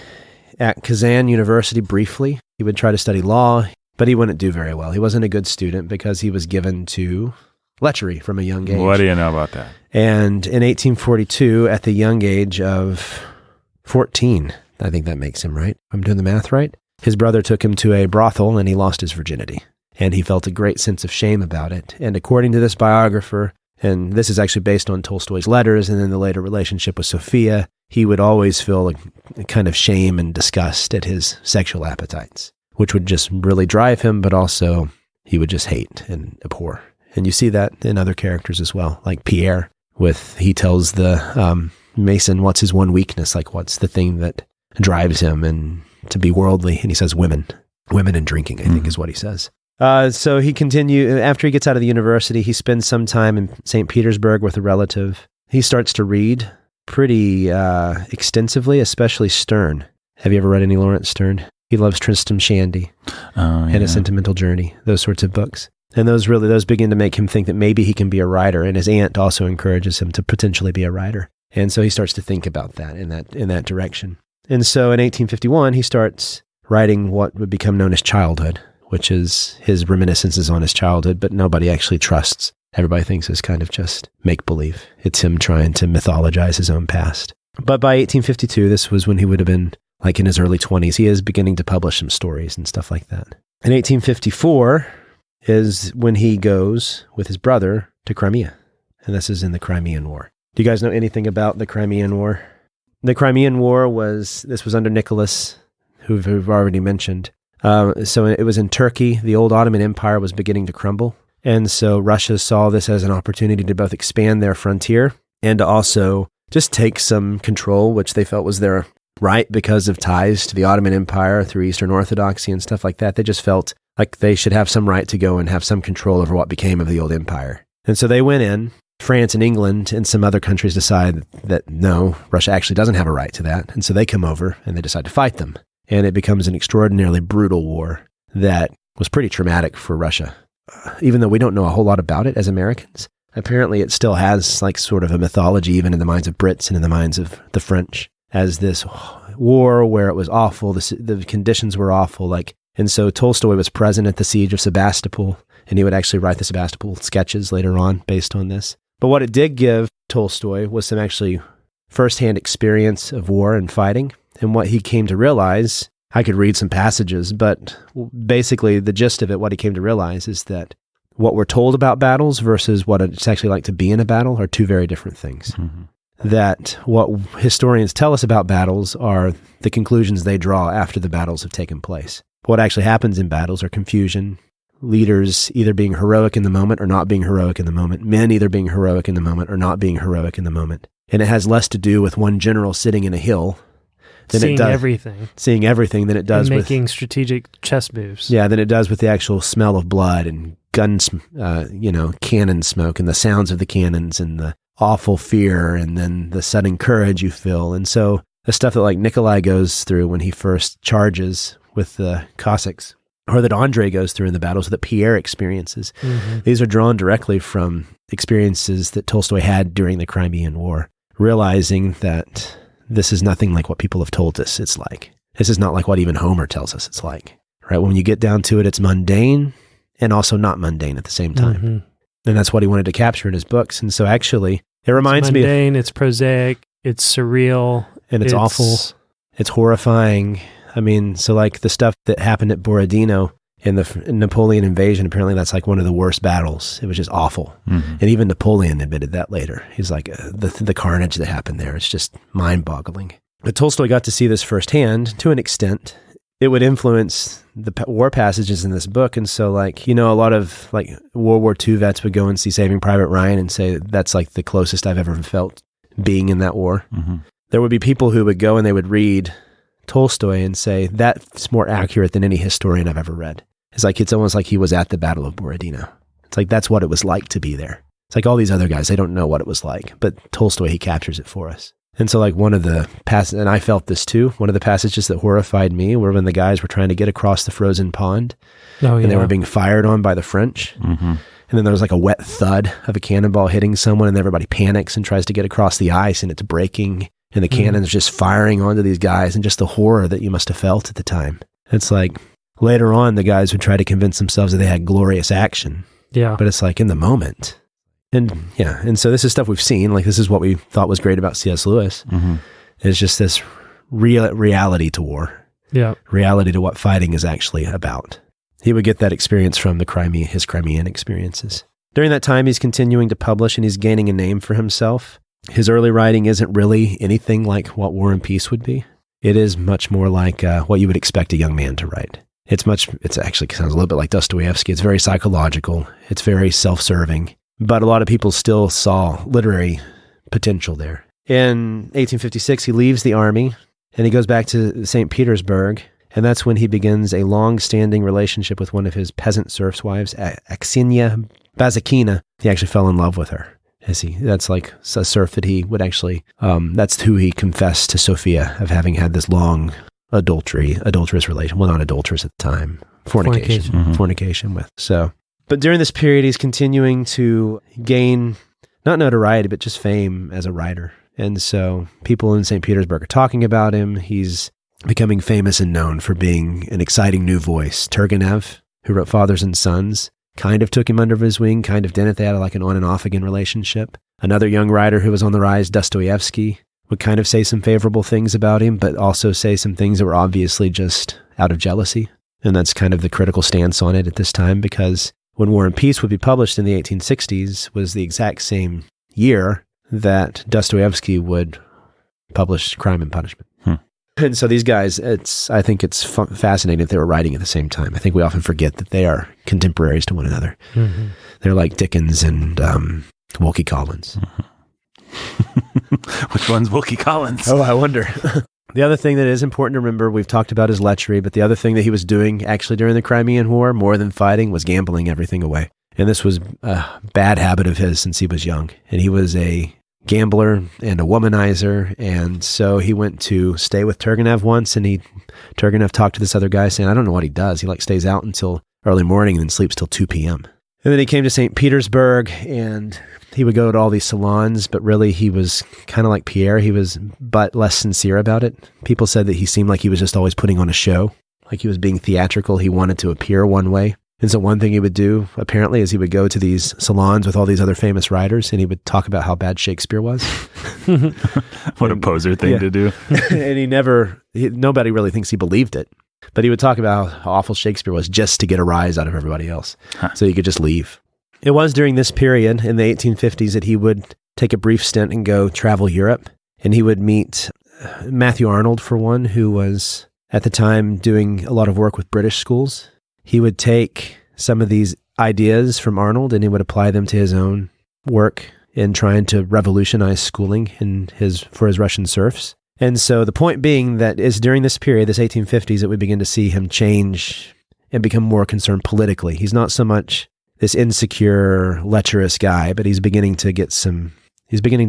Speaker 2: at Kazan University briefly. He would try to study law, but he wouldn't do very well. He wasn't a good student because he was given to lechery from a young age.
Speaker 1: What do you know about that?
Speaker 2: And in 1842, at the young age of 14, I think that makes him right. I'm doing the math right. His brother took him to a brothel and he lost his virginity. And he felt a great sense of shame about it. And according to this biographer, and this is actually based on Tolstoy's letters and then the later relationship with Sophia, he would always feel a kind of shame and disgust at his sexual appetites, which would just really drive him, but also he would just hate and abhor. And you see that in other characters as well, like Pierre, he tells the Mason what's his one weakness, what's the thing that drives him and to be worldly, and he says women and drinking, I think is what he says. So he after he gets out of the university, he spends some time in St. Petersburg with a relative. He starts to read pretty extensively, especially Sterne. Have you ever read any Lawrence Sterne? He loves Tristram Shandy and A Sentimental Journey, those sorts of books. And those begin to make him think that maybe he can be a writer. And his aunt also encourages him to potentially be a writer. And so he starts to think about that in that direction. And so in 1851, he starts writing what would become known as Childhood, which is his reminiscences on his childhood, but nobody actually trusts. Everybody thinks it's kind of just make-believe. It's him trying to mythologize his own past. But by 1852, this was when he would have been like in his early 20s. He is beginning to publish some stories and stuff like that. In 1854 is when he goes with his brother to Crimea. And this is in the Crimean War. Do you guys know anything about the Crimean War? The Crimean War was under Nicholas, who we've already mentioned. So it was in Turkey. The old Ottoman Empire was beginning to crumble. And so Russia saw this as an opportunity to both expand their frontier and to also just take some control, which they felt was their right because of ties to the Ottoman Empire through Eastern Orthodoxy and stuff like that. They just felt like they should have some right to go and have some control over what became of the old empire. And so they went in. France and England and some other countries decide that no, Russia actually doesn't have a right to that. And so they come over and they decide to fight them. And it becomes an extraordinarily brutal war that was pretty traumatic for Russia. Even though we don't know a whole lot about it as Americans, apparently it still has like sort of a mythology even in the minds of Brits and in the minds of the French as this war where it was awful, the conditions were awful. And so Tolstoy was present at the siege of Sebastopol, and he would actually write the Sebastopol sketches later on based on this. But what it did give Tolstoy was some actually firsthand experience of war and fighting. And what he came to realize, I could read some passages, but basically the gist of it, what he came to realize is that what we're told about battles versus what it's actually like to be in a battle are two very different things. Mm-hmm. That what historians tell us about battles are the conclusions they draw after the battles have taken place. What actually happens in battles are confusion, leaders either being heroic in the moment or not being heroic in the moment, men either being heroic in the moment or not being heroic in the moment. And it has less to do with one general sitting in a hill than
Speaker 3: seeing
Speaker 2: it does
Speaker 3: seeing everything
Speaker 2: than it does
Speaker 3: and
Speaker 2: with
Speaker 3: making strategic chess moves.
Speaker 2: Yeah, than it does with the actual smell of blood and cannon smoke and the sounds of the cannons and the awful fear and then the sudden courage you feel. And so the stuff that like Nikolai goes through when he first charges with the Cossacks, or that Andrei goes through in the battles, that Pierre experiences. Mm-hmm. These are drawn directly from experiences that Tolstoy had during the Crimean War, realizing that this is nothing like what people have told us it's like. This is not like what even Homer tells us it's like, right? When you get down to it, it's mundane and also not mundane at the same time. Mm-hmm. And that's what he wanted to capture in his books. And so actually, it reminds me of...
Speaker 3: It's mundane, it's prosaic, it's surreal.
Speaker 2: And it's awful. It's horrifying. I mean, so like the stuff that happened at Borodino in the Napoleon invasion, apparently that's like one of the worst battles. It was just awful. Mm-hmm. And even Napoleon admitted that later. He's like, the carnage that happened there, it's just mind-boggling. But Tolstoy got to see this firsthand to an extent. It would influence the war passages in this book. And so like, a lot of like World War II vets would go and see Saving Private Ryan and say, that's like the closest I've ever felt being in that war. Mm-hmm. There would be people who would go and they would read Tolstoy and say, that's more accurate than any historian I've ever read. It's almost like he was at the Battle of Borodino. It's like, that's what it was like to be there. It's like all these other guys, they don't know what it was like, but Tolstoy, he captures it for us. And so like one of the passages, and I felt this too, one of the passages that horrified me were when the guys were trying to get across the frozen pond and they were being fired on by the French. Mm-hmm. And then there was like a wet thud of a cannonball hitting someone and everybody panics and tries to get across the ice and it's breaking. And the cannon's just firing onto these guys and just the horror that you must have felt at the time. It's like later on, the guys would try to convince themselves that they had glorious action. Yeah. But it's like in the moment. And yeah. And so this is stuff we've seen. Like this is what we thought was great about C.S. Lewis. Mm-hmm. It's just this reality to war. Yeah. Reality to what fighting is actually about. He would get that experience from his Crimean experiences. During that time, he's continuing to publish and he's gaining a name for himself. His early writing isn't really anything like what War and Peace would be. It is much more like what you would expect a young man to write. It actually sounds a little bit like Dostoevsky. It's very psychological. It's very self-serving. But a lot of people still saw literary potential there. In 1856, he leaves the army and he goes back to St. Petersburg. And that's when he begins a long-standing relationship with one of his peasant serfs' wives, Aksenia Bazakina. He actually fell in love with her. That's like a serf that he would actually, that's who he confessed to Sophia of having had this long adulterous relation. Well, not adulterous at the time, fornication with. So, but during this period, he's continuing to gain, not notoriety, but just fame as a writer. And so people in St. Petersburg are talking about him. He's becoming famous and known for being an exciting new voice. Turgenev, who wrote Fathers and Sons, kind of took him under his wing, kind of didn't. They had like an on and off again relationship. Another young writer who was on the rise, Dostoevsky, would kind of say some favorable things about him, but also say some things that were obviously just out of jealousy. And that's kind of the critical stance on it at this time, because when War and Peace would be published in the 1860s was the exact same year that Dostoevsky would publish Crime and Punishment. And so these guys, I think it's fascinating that they were writing at the same time. I think we often forget that they are contemporaries to one another. Mm-hmm. They're like Dickens and Wilkie Collins.
Speaker 1: Mm-hmm. Which one's Wilkie Collins?
Speaker 2: Oh, I wonder. The other thing that is important to remember, we've talked about his lechery, but the other thing that he was doing actually during the Crimean War, more than fighting, was gambling everything away. And this was a bad habit of his since he was young. And he was a gambler and a womanizer, and so he went to stay with Turgenev once, and Turgenev talked to this other guy saying, I don't know what he does. He stays out until early morning and then sleeps till 2 p.m. And then he came to St. Petersburg, and he would go to all these salons, but really he was kind of like Pierre. He was but less sincere about it. People said that he seemed like he was just always putting on a show, like he was being theatrical. He wanted to appear one way. And so one thing he would do, apparently, is he would go to these salons with all these other famous writers, and he would talk about how bad Shakespeare was.
Speaker 1: What a poser thing to do.
Speaker 2: And nobody really thinks he believed it. But he would talk about how awful Shakespeare was just to get a rise out of everybody else. So he could just leave. It was during this period in the 1850s that he would take a brief stint and go travel Europe. And he would meet Matthew Arnold, for one, who was at the time doing a lot of work with British schools. He would take some of these ideas from Arnold and he would apply them to his own work in trying to revolutionize schooling for his Russian serfs. And so the point being that is during this period, this 1850s, that we begin to see him change and become more concerned politically. He's not so much this insecure, lecherous guy, but he's beginning to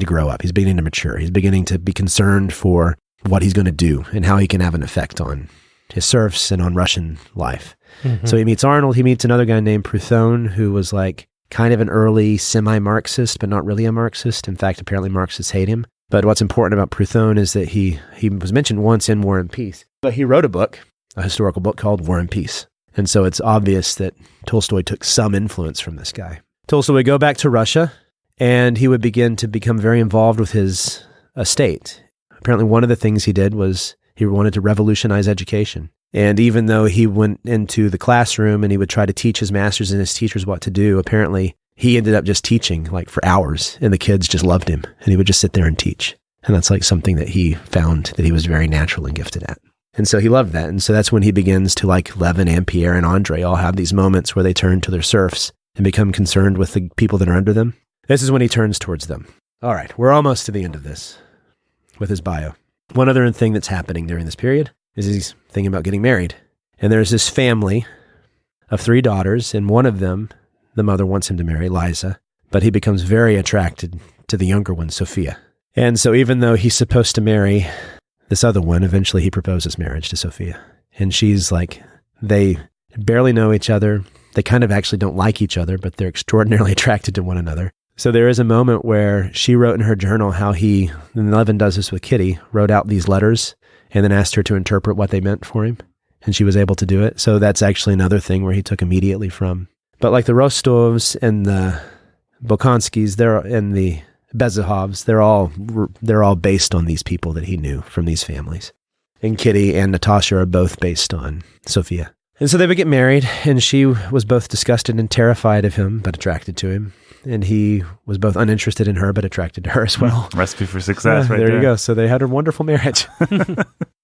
Speaker 2: grow up. He's beginning to mature. He's beginning to be concerned for what he's going to do and how he can have an effect on his serfs and on Russian life. Mm-hmm. So he meets Arnold. He meets another guy named Proudhon, who was like kind of an early semi-Marxist, but not really a Marxist. In fact, apparently Marxists hate him. But what's important about Proudhon is that he was mentioned once in War and Peace, but he wrote a historical book called War and Peace. And so it's obvious that Tolstoy took some influence from this guy. Tolstoy would go back to Russia, and he would begin to become very involved with his estate. Apparently one of the things he did was he wanted to revolutionize education. And even though he went into the classroom and he would try to teach his masters and his teachers what to do, apparently he ended up just teaching like for hours, and the kids just loved him, and he would just sit there and teach. And that's like something that he found that he was very natural and gifted at. And so he loved that. And so that's when he begins to, like Levin and Pierre and Andre, all have these moments where they turn to their serfs and become concerned with the people that are under them. This is when he turns towards them. All right, we're almost to the end of this with his bio. One other thing that's happening during this period is he's thinking about getting married. And there's this family of 3 daughters, and one of them, the mother wants him to marry, Liza, but he becomes very attracted to the younger one, Sophia. And so even though he's supposed to marry this other one, eventually he proposes marriage to Sophia. And she's like, they barely know each other. They kind of actually don't like each other, but they're extraordinarily attracted to one another. So there is a moment where she wrote in her journal how and Levin does this with Kitty, wrote out these letters and then asked her to interpret what they meant for him. And she was able to do it. So that's actually another thing where he took immediately from. But like the Rostovs and the Bolkonskys, and the Bezehovs, they're all based on these people that he knew from these families. And Kitty and Natasha are both based on Sophia. And so they would get married, and she was both disgusted and terrified of him, but attracted to him. And he was both uninterested in her, but attracted to her as well.
Speaker 1: Recipe for success right there.
Speaker 2: There you go. So they had a wonderful marriage.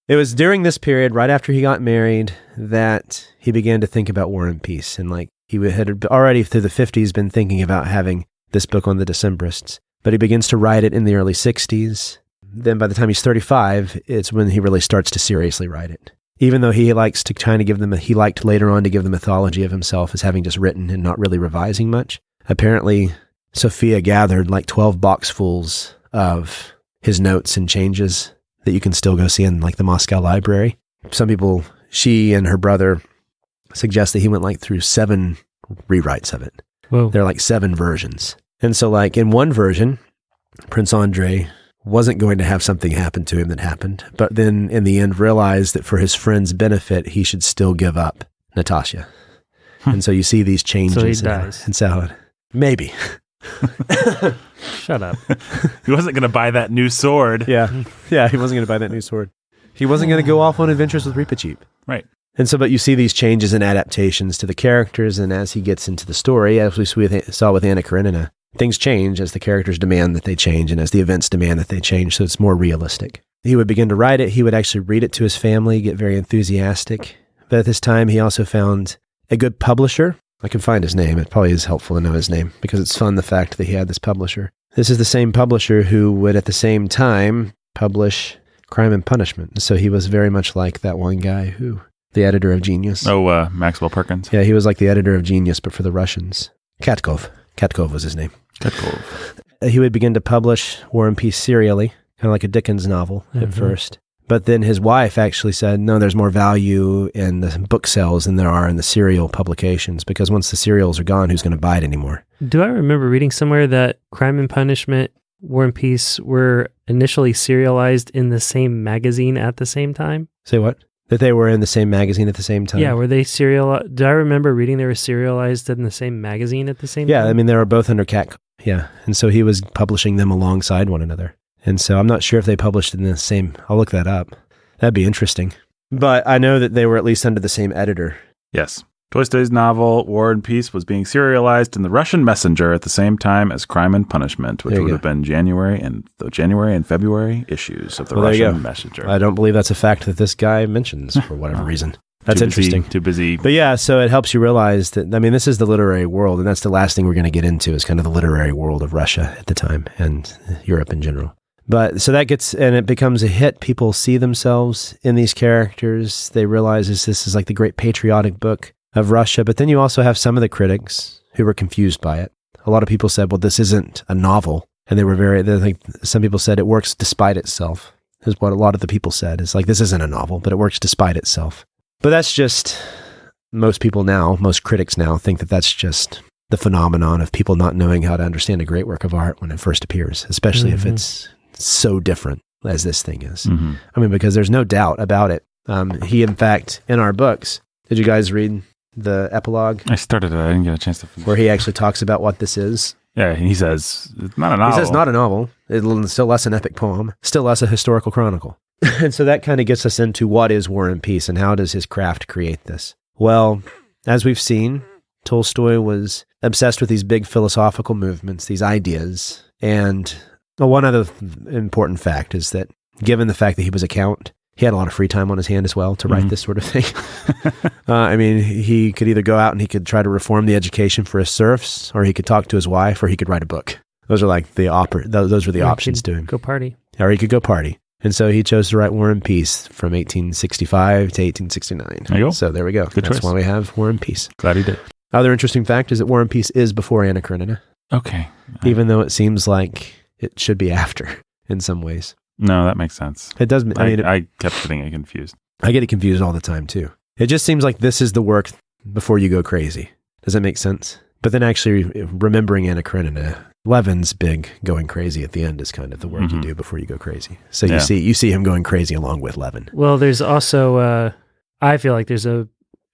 Speaker 2: It was during this period, right after he got married, that he began to think about War and Peace. And like he had already through the 50s been thinking about having this book on the Decembrists. But he begins to write it in the early 60s. Then by the time he's 35, it's when he really starts to seriously write it. Even though he likes to kind of he liked later on to give the mythology of himself as having just written and not really revising much. Apparently, Sophia gathered like 12 boxfuls of his notes and changes that you can still go see in like the Moscow Library. Some people, she and her brother, suggest that he went like through 7 rewrites of it.
Speaker 3: Whoa.
Speaker 2: They're like 7 versions. And so like in one version, Prince Andrei wasn't going to have something happen to him that happened, but then in the end realized that for his friend's benefit, he should still give up Natasha. And so you see these changes.
Speaker 3: So he dies.
Speaker 2: And so maybe.
Speaker 3: Shut up.
Speaker 1: He wasn't going to buy that new sword.
Speaker 2: Yeah, he wasn't going to buy that new sword. He wasn't going to go off on adventures with Reepicheep.
Speaker 1: Right.
Speaker 2: And so, but you see these changes and adaptations to the characters, and as he gets into the story, as we saw with Anna Karenina, things change as the characters demand that they change and as the events demand that they change, so it's more realistic. He would begin to write it. He would actually read it to his family, get very enthusiastic. But at this time, he also found a good publisher. I can find his name. It probably is helpful to know his name because it's fun, the fact that he had this publisher. This is the same publisher who would at the same time publish Crime and Punishment. So he was very much like that one guy who, the editor of Genius.
Speaker 1: Oh, Maxwell Perkins.
Speaker 2: Yeah, he was like the editor of Genius, but for the Russians. Katkov. Katkov was his name.
Speaker 1: Katkov.
Speaker 2: He would begin to publish War and Peace serially, kind of like a Dickens novel at first. But then his wife actually said, no, there's more value in the book sales than there are in the serial publications, because once the serials are gone, who's going to buy it anymore?
Speaker 3: Do I remember reading somewhere that Crime and Punishment, War and Peace were initially serialized in the same magazine at the same time?
Speaker 2: Say what? That they were in the same magazine at the same time?
Speaker 3: Yeah, were they serialized? Do I remember reading they were serialized in the same magazine at the same time?
Speaker 2: Yeah, I mean, they were both under Cat. Yeah, and so he was publishing them alongside one another. And so I'm not sure if they published in the same, I'll look that up. That'd be interesting. But I know that they were at least under the same editor.
Speaker 1: Yes. Tolstoy's novel War and Peace was being serialized in the Russian Messenger at the same time as Crime and Punishment, which would have been January and February issues of the Russian Messenger.
Speaker 2: I don't believe that's a fact that this guy mentions for whatever reason. That's interesting.
Speaker 1: Too busy.
Speaker 2: But yeah, so it helps you realize that, I mean, this is the literary world, and that's the last thing we're going to get into is kind of the literary world of Russia at the time and Europe in general. But so that gets, and it becomes a hit. People see themselves in these characters. They realize this is like the great patriotic book of Russia. But then you also have some of the critics who were confused by it. A lot of people said, well, this isn't a novel. And some people said it works despite itself, is what a lot of the people said. It's like, this isn't a novel, but it works despite itself. But that's just, most critics now think that that's just the phenomenon of people not knowing how to understand a great work of art when it first appears, especially if it's so different as this thing is. I mean, because there's no doubt about it. He, in fact, in our books, did you guys read the epilogue?
Speaker 1: I started it. I didn't get a chance to finish.
Speaker 2: Where he actually talks about what this is.
Speaker 1: Yeah, and he says, it's not a novel.
Speaker 2: He says, not a novel. It's still less an epic poem, still less a historical chronicle. And so that kind of gets us into what is War and Peace and how does his craft create this? Well, as we've seen, Tolstoy was obsessed with these big philosophical movements, these ideas. And one other important fact is that given the fact that he was a count, he had a lot of free time on his hand as well to write this sort of thing. I mean, he could either go out and he could try to reform the education for his serfs, or he could talk to his wife, or he could write a book. Those are like those were the options to him.
Speaker 3: Go party.
Speaker 2: Or he could go party. And so he chose to write War and Peace from 1865 to 1869.
Speaker 1: There you go.
Speaker 2: So there we go.
Speaker 1: Good
Speaker 2: That's
Speaker 1: choice.
Speaker 2: why we have War and Peace.
Speaker 1: Glad he did.
Speaker 2: Other interesting fact is that War and Peace is before Anna Karenina.
Speaker 1: Okay.
Speaker 2: Even though it seems like it should be after in some ways.
Speaker 1: No, that makes sense.
Speaker 2: It does.
Speaker 1: I kept getting it confused.
Speaker 2: I get it confused all the time too. It just seems like this is the work before you go crazy. Does that make sense? But then actually remembering Anna Karenina, Levin's big going crazy at the end is kind of the work you do before you go crazy. So you see him going crazy along with Levin.
Speaker 3: Well, there's also, I feel like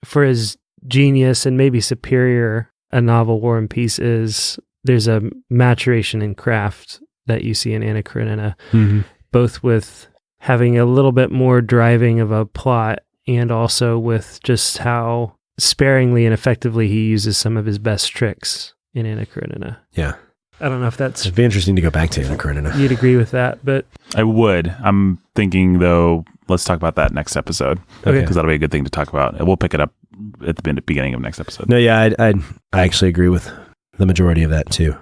Speaker 3: for his genius and maybe superior a novel War and Peace is, there's a maturation in craft that you see in Anna Karenina, both with having a little bit more driving of a plot and also with just how sparingly and effectively he uses some of his best tricks in Anna Karenina.
Speaker 2: Yeah.
Speaker 3: I don't know if that's...
Speaker 2: It'd be interesting to go back to Anna Karenina.
Speaker 3: You'd agree with that, but...
Speaker 1: I would. I'm thinking, though, let's talk about that next episode.
Speaker 2: Okay.
Speaker 1: Because that'll be a good thing to talk about. And we'll pick it up at the beginning of next episode.
Speaker 2: No, yeah, I actually agree with the majority of that, too.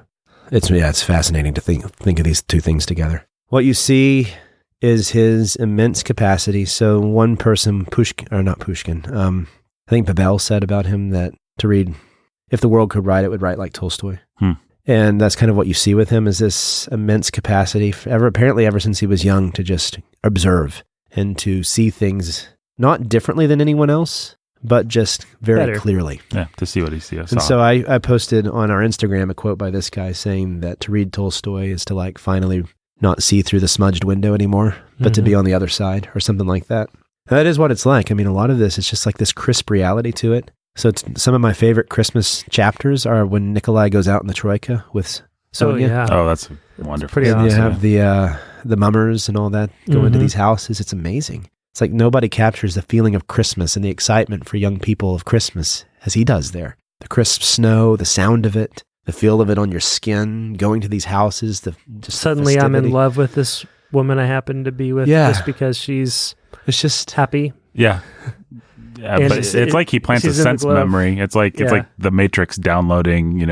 Speaker 2: It's fascinating to think of these two things together. What you see is his immense capacity. So one person, Pushkin, I think Babel said about him that to read, if the world could write, it would write like Tolstoy. And that's kind of what you see with him, is this immense capacity, apparently ever since he was young, to just observe and to see things not differently than anyone else, but just very clearly.
Speaker 1: Yeah, to see what he sees.
Speaker 2: And so I posted on our Instagram a quote by this guy saying that to read Tolstoy is to like finally not see through the smudged window anymore, but to be on the other side or something like that. And that is what it's like. I mean, a lot of this is just like this crisp reality to it. So some of my favorite Christmas chapters are when Nikolai goes out in the Troika with So
Speaker 3: yeah.
Speaker 1: Oh, that's wonderful.
Speaker 3: pretty
Speaker 2: and you
Speaker 3: awesome.
Speaker 2: have the mummers and all that go into
Speaker 3: Mhm.
Speaker 2: these houses. It's amazing. It's like nobody captures the feeling of Christmas and the excitement for young people of Christmas as he does there. The crisp snow, the sound of it, the feel of it on your skin, going to these houses.
Speaker 3: Suddenly I'm in
Speaker 2: festivity.
Speaker 3: love with this woman I happen to be with
Speaker 2: Yeah.
Speaker 3: just because she's
Speaker 2: It's just
Speaker 3: happy.
Speaker 1: Yeah. Yeah,
Speaker 3: And
Speaker 1: but
Speaker 3: it's-
Speaker 1: it's like he plants a
Speaker 3: she's in the
Speaker 1: sense
Speaker 3: glove.
Speaker 1: memory. It's like the Matrix downloading,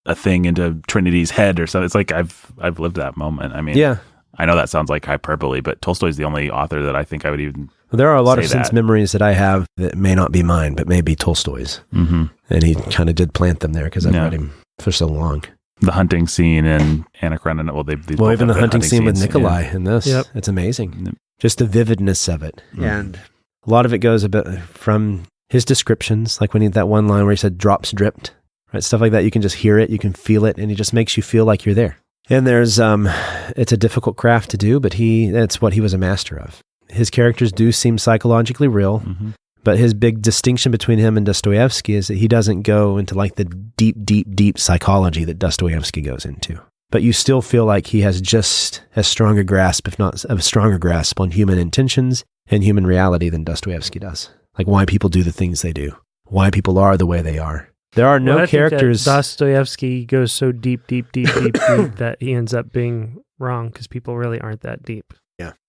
Speaker 1: a thing into Trinity's head or something. It's like I've lived that moment. I mean,
Speaker 2: yeah.
Speaker 1: I know that sounds like hyperbole, but Tolstoy's the only author that I think I would even.
Speaker 2: Well, there are a lot of
Speaker 1: say
Speaker 2: sense
Speaker 1: that.
Speaker 2: memories that I have that may not be mine, but may be Tolstoy's.
Speaker 1: Mm-hmm.
Speaker 2: And he kind of did plant them there because I've
Speaker 1: Yeah.
Speaker 2: read him for so long.
Speaker 1: The hunting scene in Anna Karenina. Well, these
Speaker 2: Well,
Speaker 1: both
Speaker 2: even the
Speaker 1: have
Speaker 2: hunting scene with
Speaker 1: scenes.
Speaker 2: Nikolai in this,
Speaker 3: Yep.
Speaker 2: it's amazing.
Speaker 1: Yep.
Speaker 2: Just the vividness of it.
Speaker 1: Mm.
Speaker 2: And a lot of it goes a bit from his descriptions, like when he that one line where he said drops dripped, right? Stuff like that. You can just hear it, you can feel it, and it just makes you feel like you're there. And there's, it's a difficult craft to do, but that's what he was a master of. His characters do seem psychologically real,
Speaker 1: Mhm.
Speaker 2: but his big distinction between him and Dostoevsky is that he doesn't go into like the deep, deep, deep psychology that Dostoevsky goes into. But you still feel like he has just as strong a grasp, if not a stronger grasp, on human intentions and human reality than Dostoevsky does. Like why people do the things they do, why people are the way they are. There are no
Speaker 3: Well, I think that
Speaker 2: characters.
Speaker 3: Dostoevsky goes so deep that he ends up being wrong because people really aren't that deep.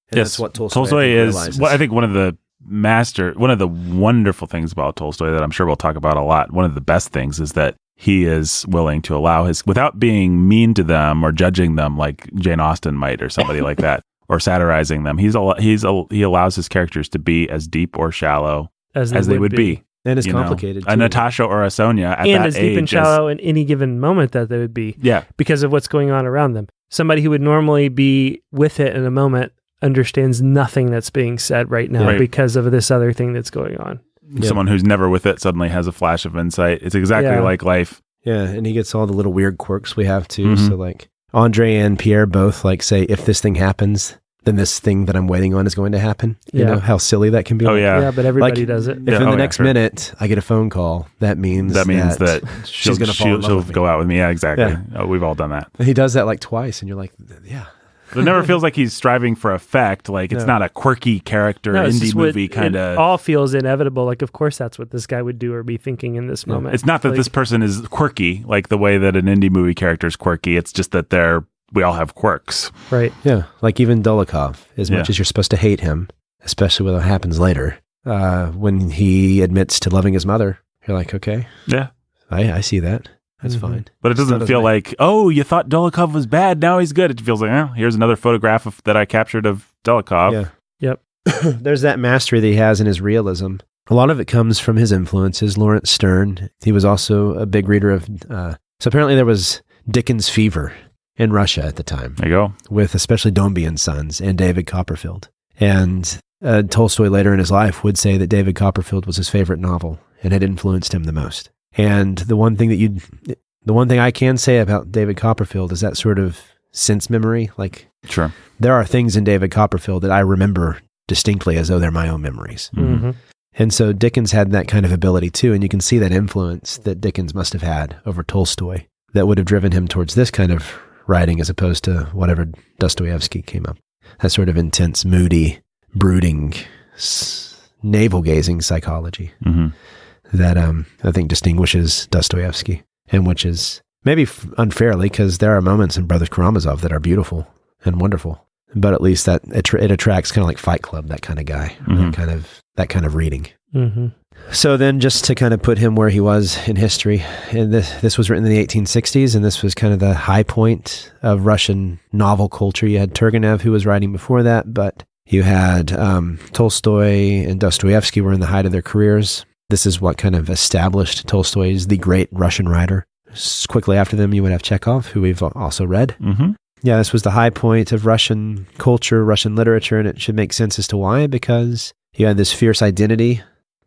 Speaker 2: And that's what Tolstoy, I think,
Speaker 1: is.
Speaker 2: realizes.
Speaker 1: Well, I think one of the wonderful things about Tolstoy that I'm sure we'll talk about a lot. One of the best things is that he is willing to allow without being mean to them or judging them like Jane Austen might or somebody like that, or satirizing them. He allows his characters to be as deep or shallow as they would be.
Speaker 2: And it's
Speaker 1: you know?
Speaker 2: complicated.
Speaker 1: A
Speaker 2: too.
Speaker 1: Natasha or a Sonia at
Speaker 3: And
Speaker 1: that
Speaker 3: as
Speaker 1: age
Speaker 3: deep and shallow in any given moment that they would be
Speaker 1: yeah.
Speaker 3: because of what's going on around them. Somebody who would normally be with it in a moment understands nothing that's being said right now
Speaker 1: Right.
Speaker 3: because of this other thing that's going on.
Speaker 1: Someone who's never with it suddenly has a flash of insight. It's exactly
Speaker 3: Yeah.
Speaker 1: like life.
Speaker 2: Yeah, and he gets all the little weird quirks we have too.
Speaker 1: Mhm.
Speaker 2: So like Andre and Pierre both like say, if this thing happens, then this thing that I'm waiting on is going to happen. You
Speaker 3: Yeah.
Speaker 2: know how silly that can be.
Speaker 1: Oh
Speaker 2: Like,
Speaker 1: yeah.
Speaker 3: Yeah, but everybody
Speaker 2: Like,
Speaker 3: does it.
Speaker 2: If
Speaker 1: Yeah,
Speaker 2: in
Speaker 1: oh,
Speaker 2: the
Speaker 1: yeah,
Speaker 2: next
Speaker 1: sure.
Speaker 2: minute I get a phone call, that means
Speaker 1: that
Speaker 2: she's going to fall in love
Speaker 1: she'll
Speaker 2: with me.
Speaker 1: go out with me. Yeah, exactly.
Speaker 2: Yeah.
Speaker 1: Oh, we've all done that.
Speaker 2: He does that like twice, and you're like, yeah.
Speaker 1: But it never feels like he's striving for effect. Like it's
Speaker 2: No.
Speaker 1: not a quirky character
Speaker 3: No, it's
Speaker 1: indie
Speaker 3: just what-
Speaker 1: movie kind
Speaker 3: It
Speaker 1: of.
Speaker 3: all feels inevitable. Like, of course, that's what this guy would do or be thinking in this moment.
Speaker 1: It's not that
Speaker 3: Like,
Speaker 1: this person is quirky, like the way that an indie movie character is quirky. It's just that we all have quirks.
Speaker 3: right.
Speaker 2: Yeah, like even Dolokhov, as much
Speaker 1: Yeah.
Speaker 2: as you're supposed to hate him, especially when it happens later, when he admits to loving his mother, you're like, okay,
Speaker 1: Yeah.
Speaker 2: I see that. That's
Speaker 3: Mhm.
Speaker 2: fine.
Speaker 1: But it
Speaker 2: It's
Speaker 1: doesn't
Speaker 2: not
Speaker 1: feel
Speaker 2: as
Speaker 1: like, oh, you thought Dolokhov was bad. Now he's good. It feels like, here's another photograph that I captured of Dolokhov.
Speaker 2: Yeah.
Speaker 3: Yep.
Speaker 2: There's that mastery that he has in his realism. A lot of it comes from his influences. Lawrence Stern, he was also a big reader of, so apparently there was Dickens fever in Russia at the time,
Speaker 1: There you go.
Speaker 2: with especially Dombey and Sons and David Copperfield. And Tolstoy later in his life would say that David Copperfield was his favorite novel and had influenced him the most. And the one thing I can say about David Copperfield is that sort of sense memory. Like
Speaker 1: Sure.
Speaker 2: there are things in David Copperfield that I remember distinctly as though they're my own memories.
Speaker 1: Mhm.
Speaker 3: Mm-hmm.
Speaker 2: And so Dickens had that kind of ability too. And you can see that influence that Dickens must have had over Tolstoy that would have driven him towards this kind of writing as opposed to whatever Dostoevsky came up. That sort of intense, moody, brooding, navel-gazing psychology
Speaker 1: Mhm.
Speaker 2: that I think distinguishes Dostoevsky, and which is maybe unfairly because there are moments in Brothers Karamazov that are beautiful and wonderful, but at least that it attracts kind of like Fight Club, that kind of guy,
Speaker 1: Mhm.
Speaker 2: that kind of reading.
Speaker 3: Mm-hmm.
Speaker 2: So then just to kind of put him where he was in history, and this was written in the 1860s, and this was kind of the high point of Russian novel culture. You had Turgenev, who was writing before that, but you had Tolstoy and Dostoevsky were in the height of their careers. This is what kind of established Tolstoy as the great Russian writer. Quickly after them, you would have Chekhov, who we've also read.
Speaker 1: Mhm.
Speaker 2: Yeah, this was the high point of Russian culture, Russian literature, and it should make sense as to why, because you had this fierce identity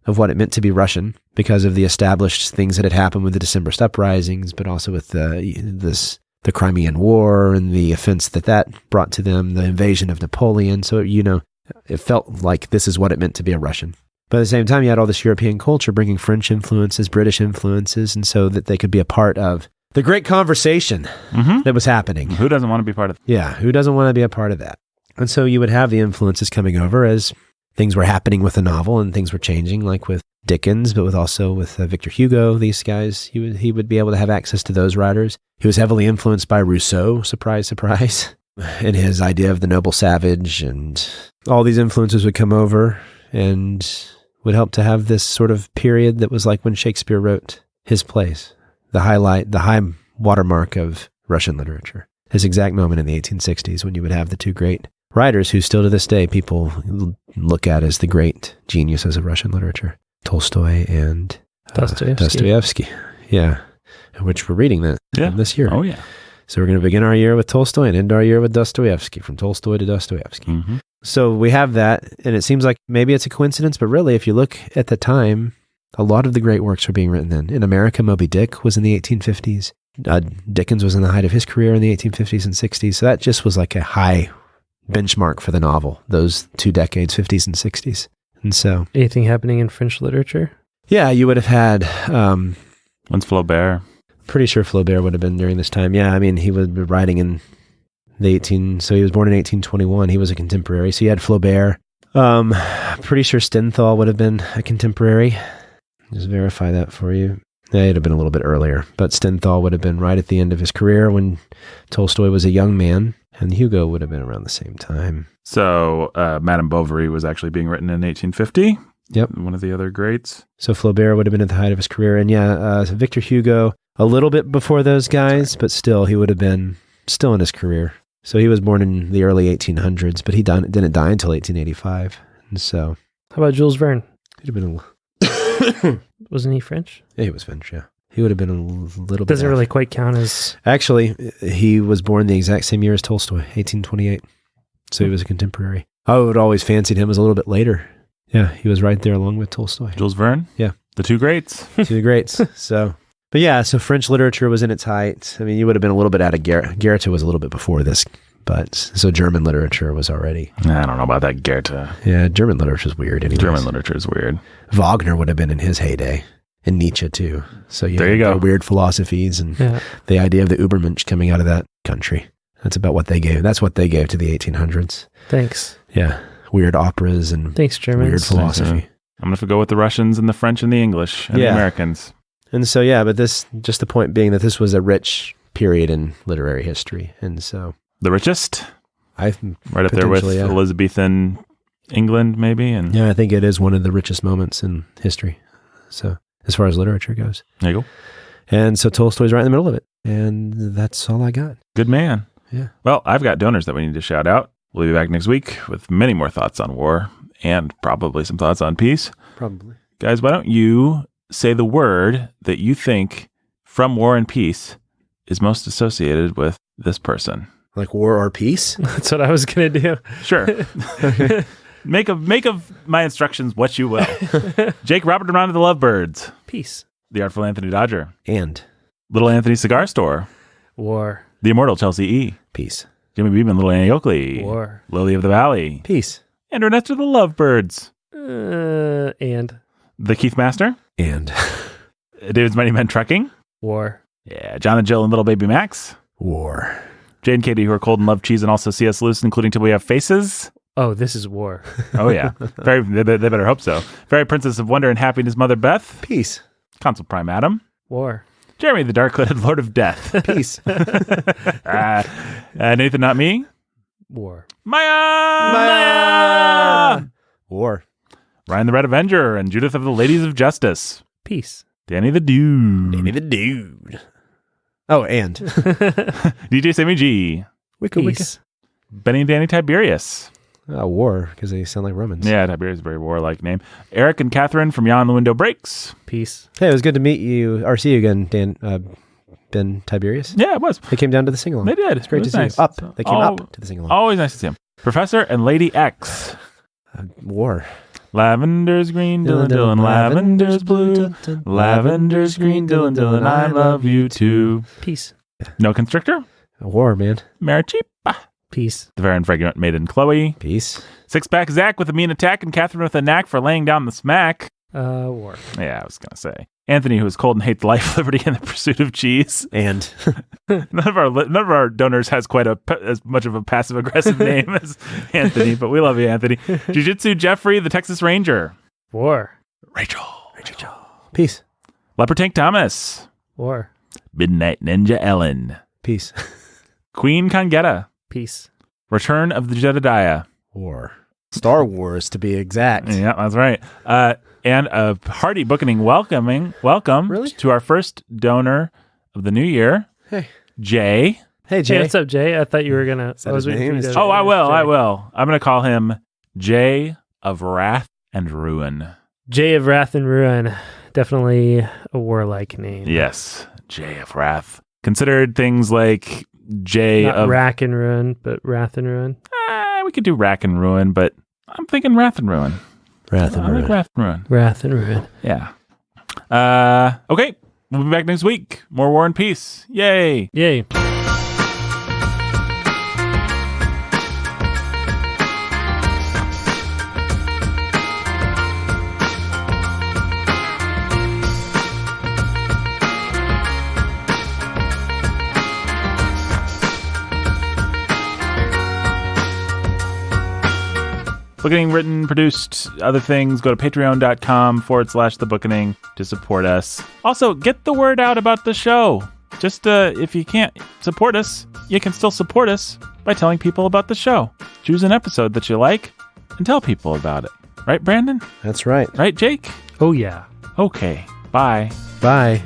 Speaker 2: of what it meant to be Russian because of the established things that had happened with the Decembrist uprisings, but also with the Crimean War and the offense that brought to them, the invasion of Napoleon. So, it felt like this is what it meant to be a Russian. But at the same time, you had all this European culture bringing French influences, British influences, and so that they could be a part of the great conversation that was happening.
Speaker 1: Who doesn't want to be part of it?
Speaker 2: Yeah, who doesn't want to be a part of that? And so you would have the influences coming over as things were happening with the novel and things were changing, like with Dickens, but with Victor Hugo, these guys, he would be able to have access to those writers. He was heavily influenced by Rousseau, surprise, surprise, and his idea of the noble savage, and all these influences would come over and would help to have this sort of period that was like when Shakespeare wrote his plays, the high watermark of Russian literature. His exact moment in the 1860s when you would have the two great writers who still to this day people look at as the great geniuses of Russian literature, Tolstoy and Dostoevsky. Yeah, which we're reading that this year.
Speaker 1: Oh, yeah.
Speaker 2: So we're going to begin our year with Tolstoy and end our year with Dostoevsky, from Tolstoy to Dostoevsky.
Speaker 1: Mm-hmm.
Speaker 2: So we have that, and it seems like maybe it's a coincidence, but really, if you look at the time, a lot of the great works were being written then. In America, Moby Dick was in the 1850s. Dickens was in the height of his career in the 1850s and 60s. So that just was like a high benchmark for the novel, those 2 decades, 50s and 60s. And so...
Speaker 3: Anything happening in French literature?
Speaker 2: Yeah, you would have had...
Speaker 1: When's Flaubert?
Speaker 2: Pretty sure Flaubert would have been during this time. Yeah, I mean, he would be writing in the so he was born in 1821. He was a contemporary. So you had Flaubert. Pretty sure Stendhal would have been a contemporary. Just verify that for you. Yeah, it'd have been a little bit earlier, but Stendhal would have been right at the end of his career when Tolstoy was a young man, and Hugo would have been around the same time.
Speaker 1: So Madame Bovary was actually being written in 1850.
Speaker 2: Yep.
Speaker 1: One of the other greats.
Speaker 2: So Flaubert would have been at the height of his career, and Victor Hugo, a little bit before those guys, but still, he would have been still in his career. So he was born in the early 1800s, but he didn't die until 1885. And so...
Speaker 3: How about Jules Verne?
Speaker 2: He'd have been
Speaker 3: Wasn't he French?
Speaker 2: Yeah, he was French, yeah. He would have been a little bit...
Speaker 3: Doesn't really quite count as...
Speaker 2: Actually, he was born the exact same year as Tolstoy, 1828. So he was a contemporary. I would always fancied him as a little bit later. Yeah, he was right there along with Tolstoy.
Speaker 1: Jules Verne?
Speaker 2: Yeah.
Speaker 1: The two greats.
Speaker 2: Two greats. So... But yeah, so French literature was in its height. I mean, you would have been a little bit out of Goethe was a little bit before this, but so German literature was already...
Speaker 1: I don't know about that Goethe.
Speaker 2: Yeah, German literature is weird anyway.
Speaker 1: German literature is weird.
Speaker 2: Wagner would have been in his heyday, and Nietzsche too. So
Speaker 1: there you go.
Speaker 2: Weird philosophies and the idea of the Übermensch coming out of that country. That's about what they gave. That's what they gave to the 1800s.
Speaker 3: Thanks.
Speaker 2: Yeah, weird operas and
Speaker 3: thanks, Germans.
Speaker 2: Weird philosophy.
Speaker 1: I'm going to go with the Russians and the French and the English and the Americans.
Speaker 2: And so, yeah, but just the point being that this was a rich period in literary history. And so...
Speaker 1: The richest?
Speaker 2: Right
Speaker 1: up there with Elizabethan England, maybe? And
Speaker 2: yeah, I think it is one of the richest moments in history. So, as far as literature goes.
Speaker 1: There you go.
Speaker 2: And so Tolstoy's right in the middle of it. And that's all I got.
Speaker 1: Good man.
Speaker 2: Yeah.
Speaker 1: Well, I've got donors that we need to shout out. We'll be back next week with many more thoughts on war and probably some thoughts on peace.
Speaker 2: Probably.
Speaker 1: Guys, why don't you... say the word that you think from War and Peace is most associated with this person.
Speaker 2: Like war or peace?
Speaker 3: That's what I was going to do.
Speaker 1: Sure. Make of my instructions what you will. Jake Robert and Ron of the Lovebirds.
Speaker 3: Peace.
Speaker 1: The Artful Anthony Dodger.
Speaker 2: And
Speaker 1: Little Anthony Cigar Store.
Speaker 3: War.
Speaker 1: The Immortal Chelsea E.
Speaker 2: Peace.
Speaker 1: Jimmy Beeman, Little Annie Oakley.
Speaker 3: War.
Speaker 1: Lily of the Valley.
Speaker 2: Peace.
Speaker 1: And Ernesto the Lovebirds.
Speaker 3: And
Speaker 1: The Keith Master.
Speaker 2: And
Speaker 1: David's Mighty Men Trucking.
Speaker 3: War.
Speaker 1: Yeah, John and Jill and Little Baby Max.
Speaker 2: War.
Speaker 1: Jay and Katie, who are cold and love cheese and also C.S. Lewis, including Till We Have Faces.
Speaker 3: Oh, this is war.
Speaker 1: Oh, yeah. They better hope so. Fairy Princess of Wonder and Happiness, Mother Beth.
Speaker 2: Peace.
Speaker 1: Consul Prime Adam.
Speaker 3: War.
Speaker 1: Jeremy the Dark-Hooded Lord of Death.
Speaker 2: Peace.
Speaker 1: Nathan Not Me.
Speaker 3: War.
Speaker 1: Maya!
Speaker 2: War.
Speaker 1: Ryan the Red Avenger and Judith of the Ladies of Justice.
Speaker 3: Peace.
Speaker 1: Danny the Dude.
Speaker 2: Danny the Dude. Oh, and
Speaker 1: DJ Sammy G.
Speaker 2: Wicca
Speaker 3: Peace.
Speaker 1: Benny and Danny Tiberius.
Speaker 2: War, because they sound like Romans.
Speaker 1: Yeah, Tiberius is a very warlike name. Eric and Catherine from Yawn the Window Breaks.
Speaker 3: Peace.
Speaker 2: Hey, it was good to meet you, or see you again, Ben Tiberius.
Speaker 1: Yeah, it was.
Speaker 2: They came down to the sing-along.
Speaker 1: They did.
Speaker 2: It's great to
Speaker 1: nice.
Speaker 2: see you. They came up to the sing-along.
Speaker 1: Always nice to see them. Professor and Lady X.
Speaker 2: War.
Speaker 1: Lavender's green, Dylan, lavender's blue. Lavender's green, Dylan, I love you too.
Speaker 3: Peace.
Speaker 1: No Constrictor.
Speaker 2: War, man.
Speaker 1: Marichipa.
Speaker 3: Peace.
Speaker 1: The Very Fragrant Maiden Chloe.
Speaker 2: Peace.
Speaker 1: Six-Pack Zach with a mean attack and Catherine with a knack for laying down the smack.
Speaker 3: War.
Speaker 1: Yeah, I was going to say. Anthony, who is cold and hates life, liberty, and the pursuit of cheese.
Speaker 2: And
Speaker 1: None of our donors has quite as much of a passive aggressive name as Anthony, but we love you, Anthony. Jiu-Jitsu Jeffrey, the Texas Ranger.
Speaker 3: War.
Speaker 1: Rachel.
Speaker 2: peace.
Speaker 1: Leopard Tank Thomas.
Speaker 3: War.
Speaker 1: Midnight Ninja Ellen.
Speaker 2: Peace.
Speaker 1: Queen Kangetta.
Speaker 3: Peace.
Speaker 1: Return of the Jedediah.
Speaker 2: War. Star Wars, to be exact.
Speaker 1: Yeah, that's right. And a hearty bookening welcome
Speaker 2: Really?
Speaker 1: to our first donor of the new year,
Speaker 2: Hey.
Speaker 1: Jay.
Speaker 2: Hey, Jay.
Speaker 3: Hey, what's up, Jay? I thought you were going to...
Speaker 2: that his name?
Speaker 1: I will. I'm going to call him Jay of Wrath and Ruin.
Speaker 3: Jay of Wrath and Ruin. Definitely a warlike name.
Speaker 1: Yes, Jay of Wrath. Considered things like Jay
Speaker 3: Not
Speaker 1: of...
Speaker 3: Rack and Ruin, but Wrath and Ruin.
Speaker 1: we could do Rack and Ruin, but I'm thinking Wrath and Ruin.
Speaker 2: Wrath and
Speaker 1: I like
Speaker 2: Ruin.
Speaker 1: Wrath and Ruin.
Speaker 3: Wrath and Ruin.
Speaker 1: Yeah. Okay. We'll be back next week. More War and Peace. Yay.
Speaker 3: Yay.
Speaker 1: Bookening, written, produced, other things. Go to patreon.com/The Bookening to support us. Also, get the word out about the show. Just if you can't support us, you can still support us by telling people about the show. Choose an episode that you like and tell people about it. Right, Brandon?
Speaker 2: That's right.
Speaker 1: Right, Jake?
Speaker 3: Oh, yeah.
Speaker 1: Okay. Bye.
Speaker 2: Bye.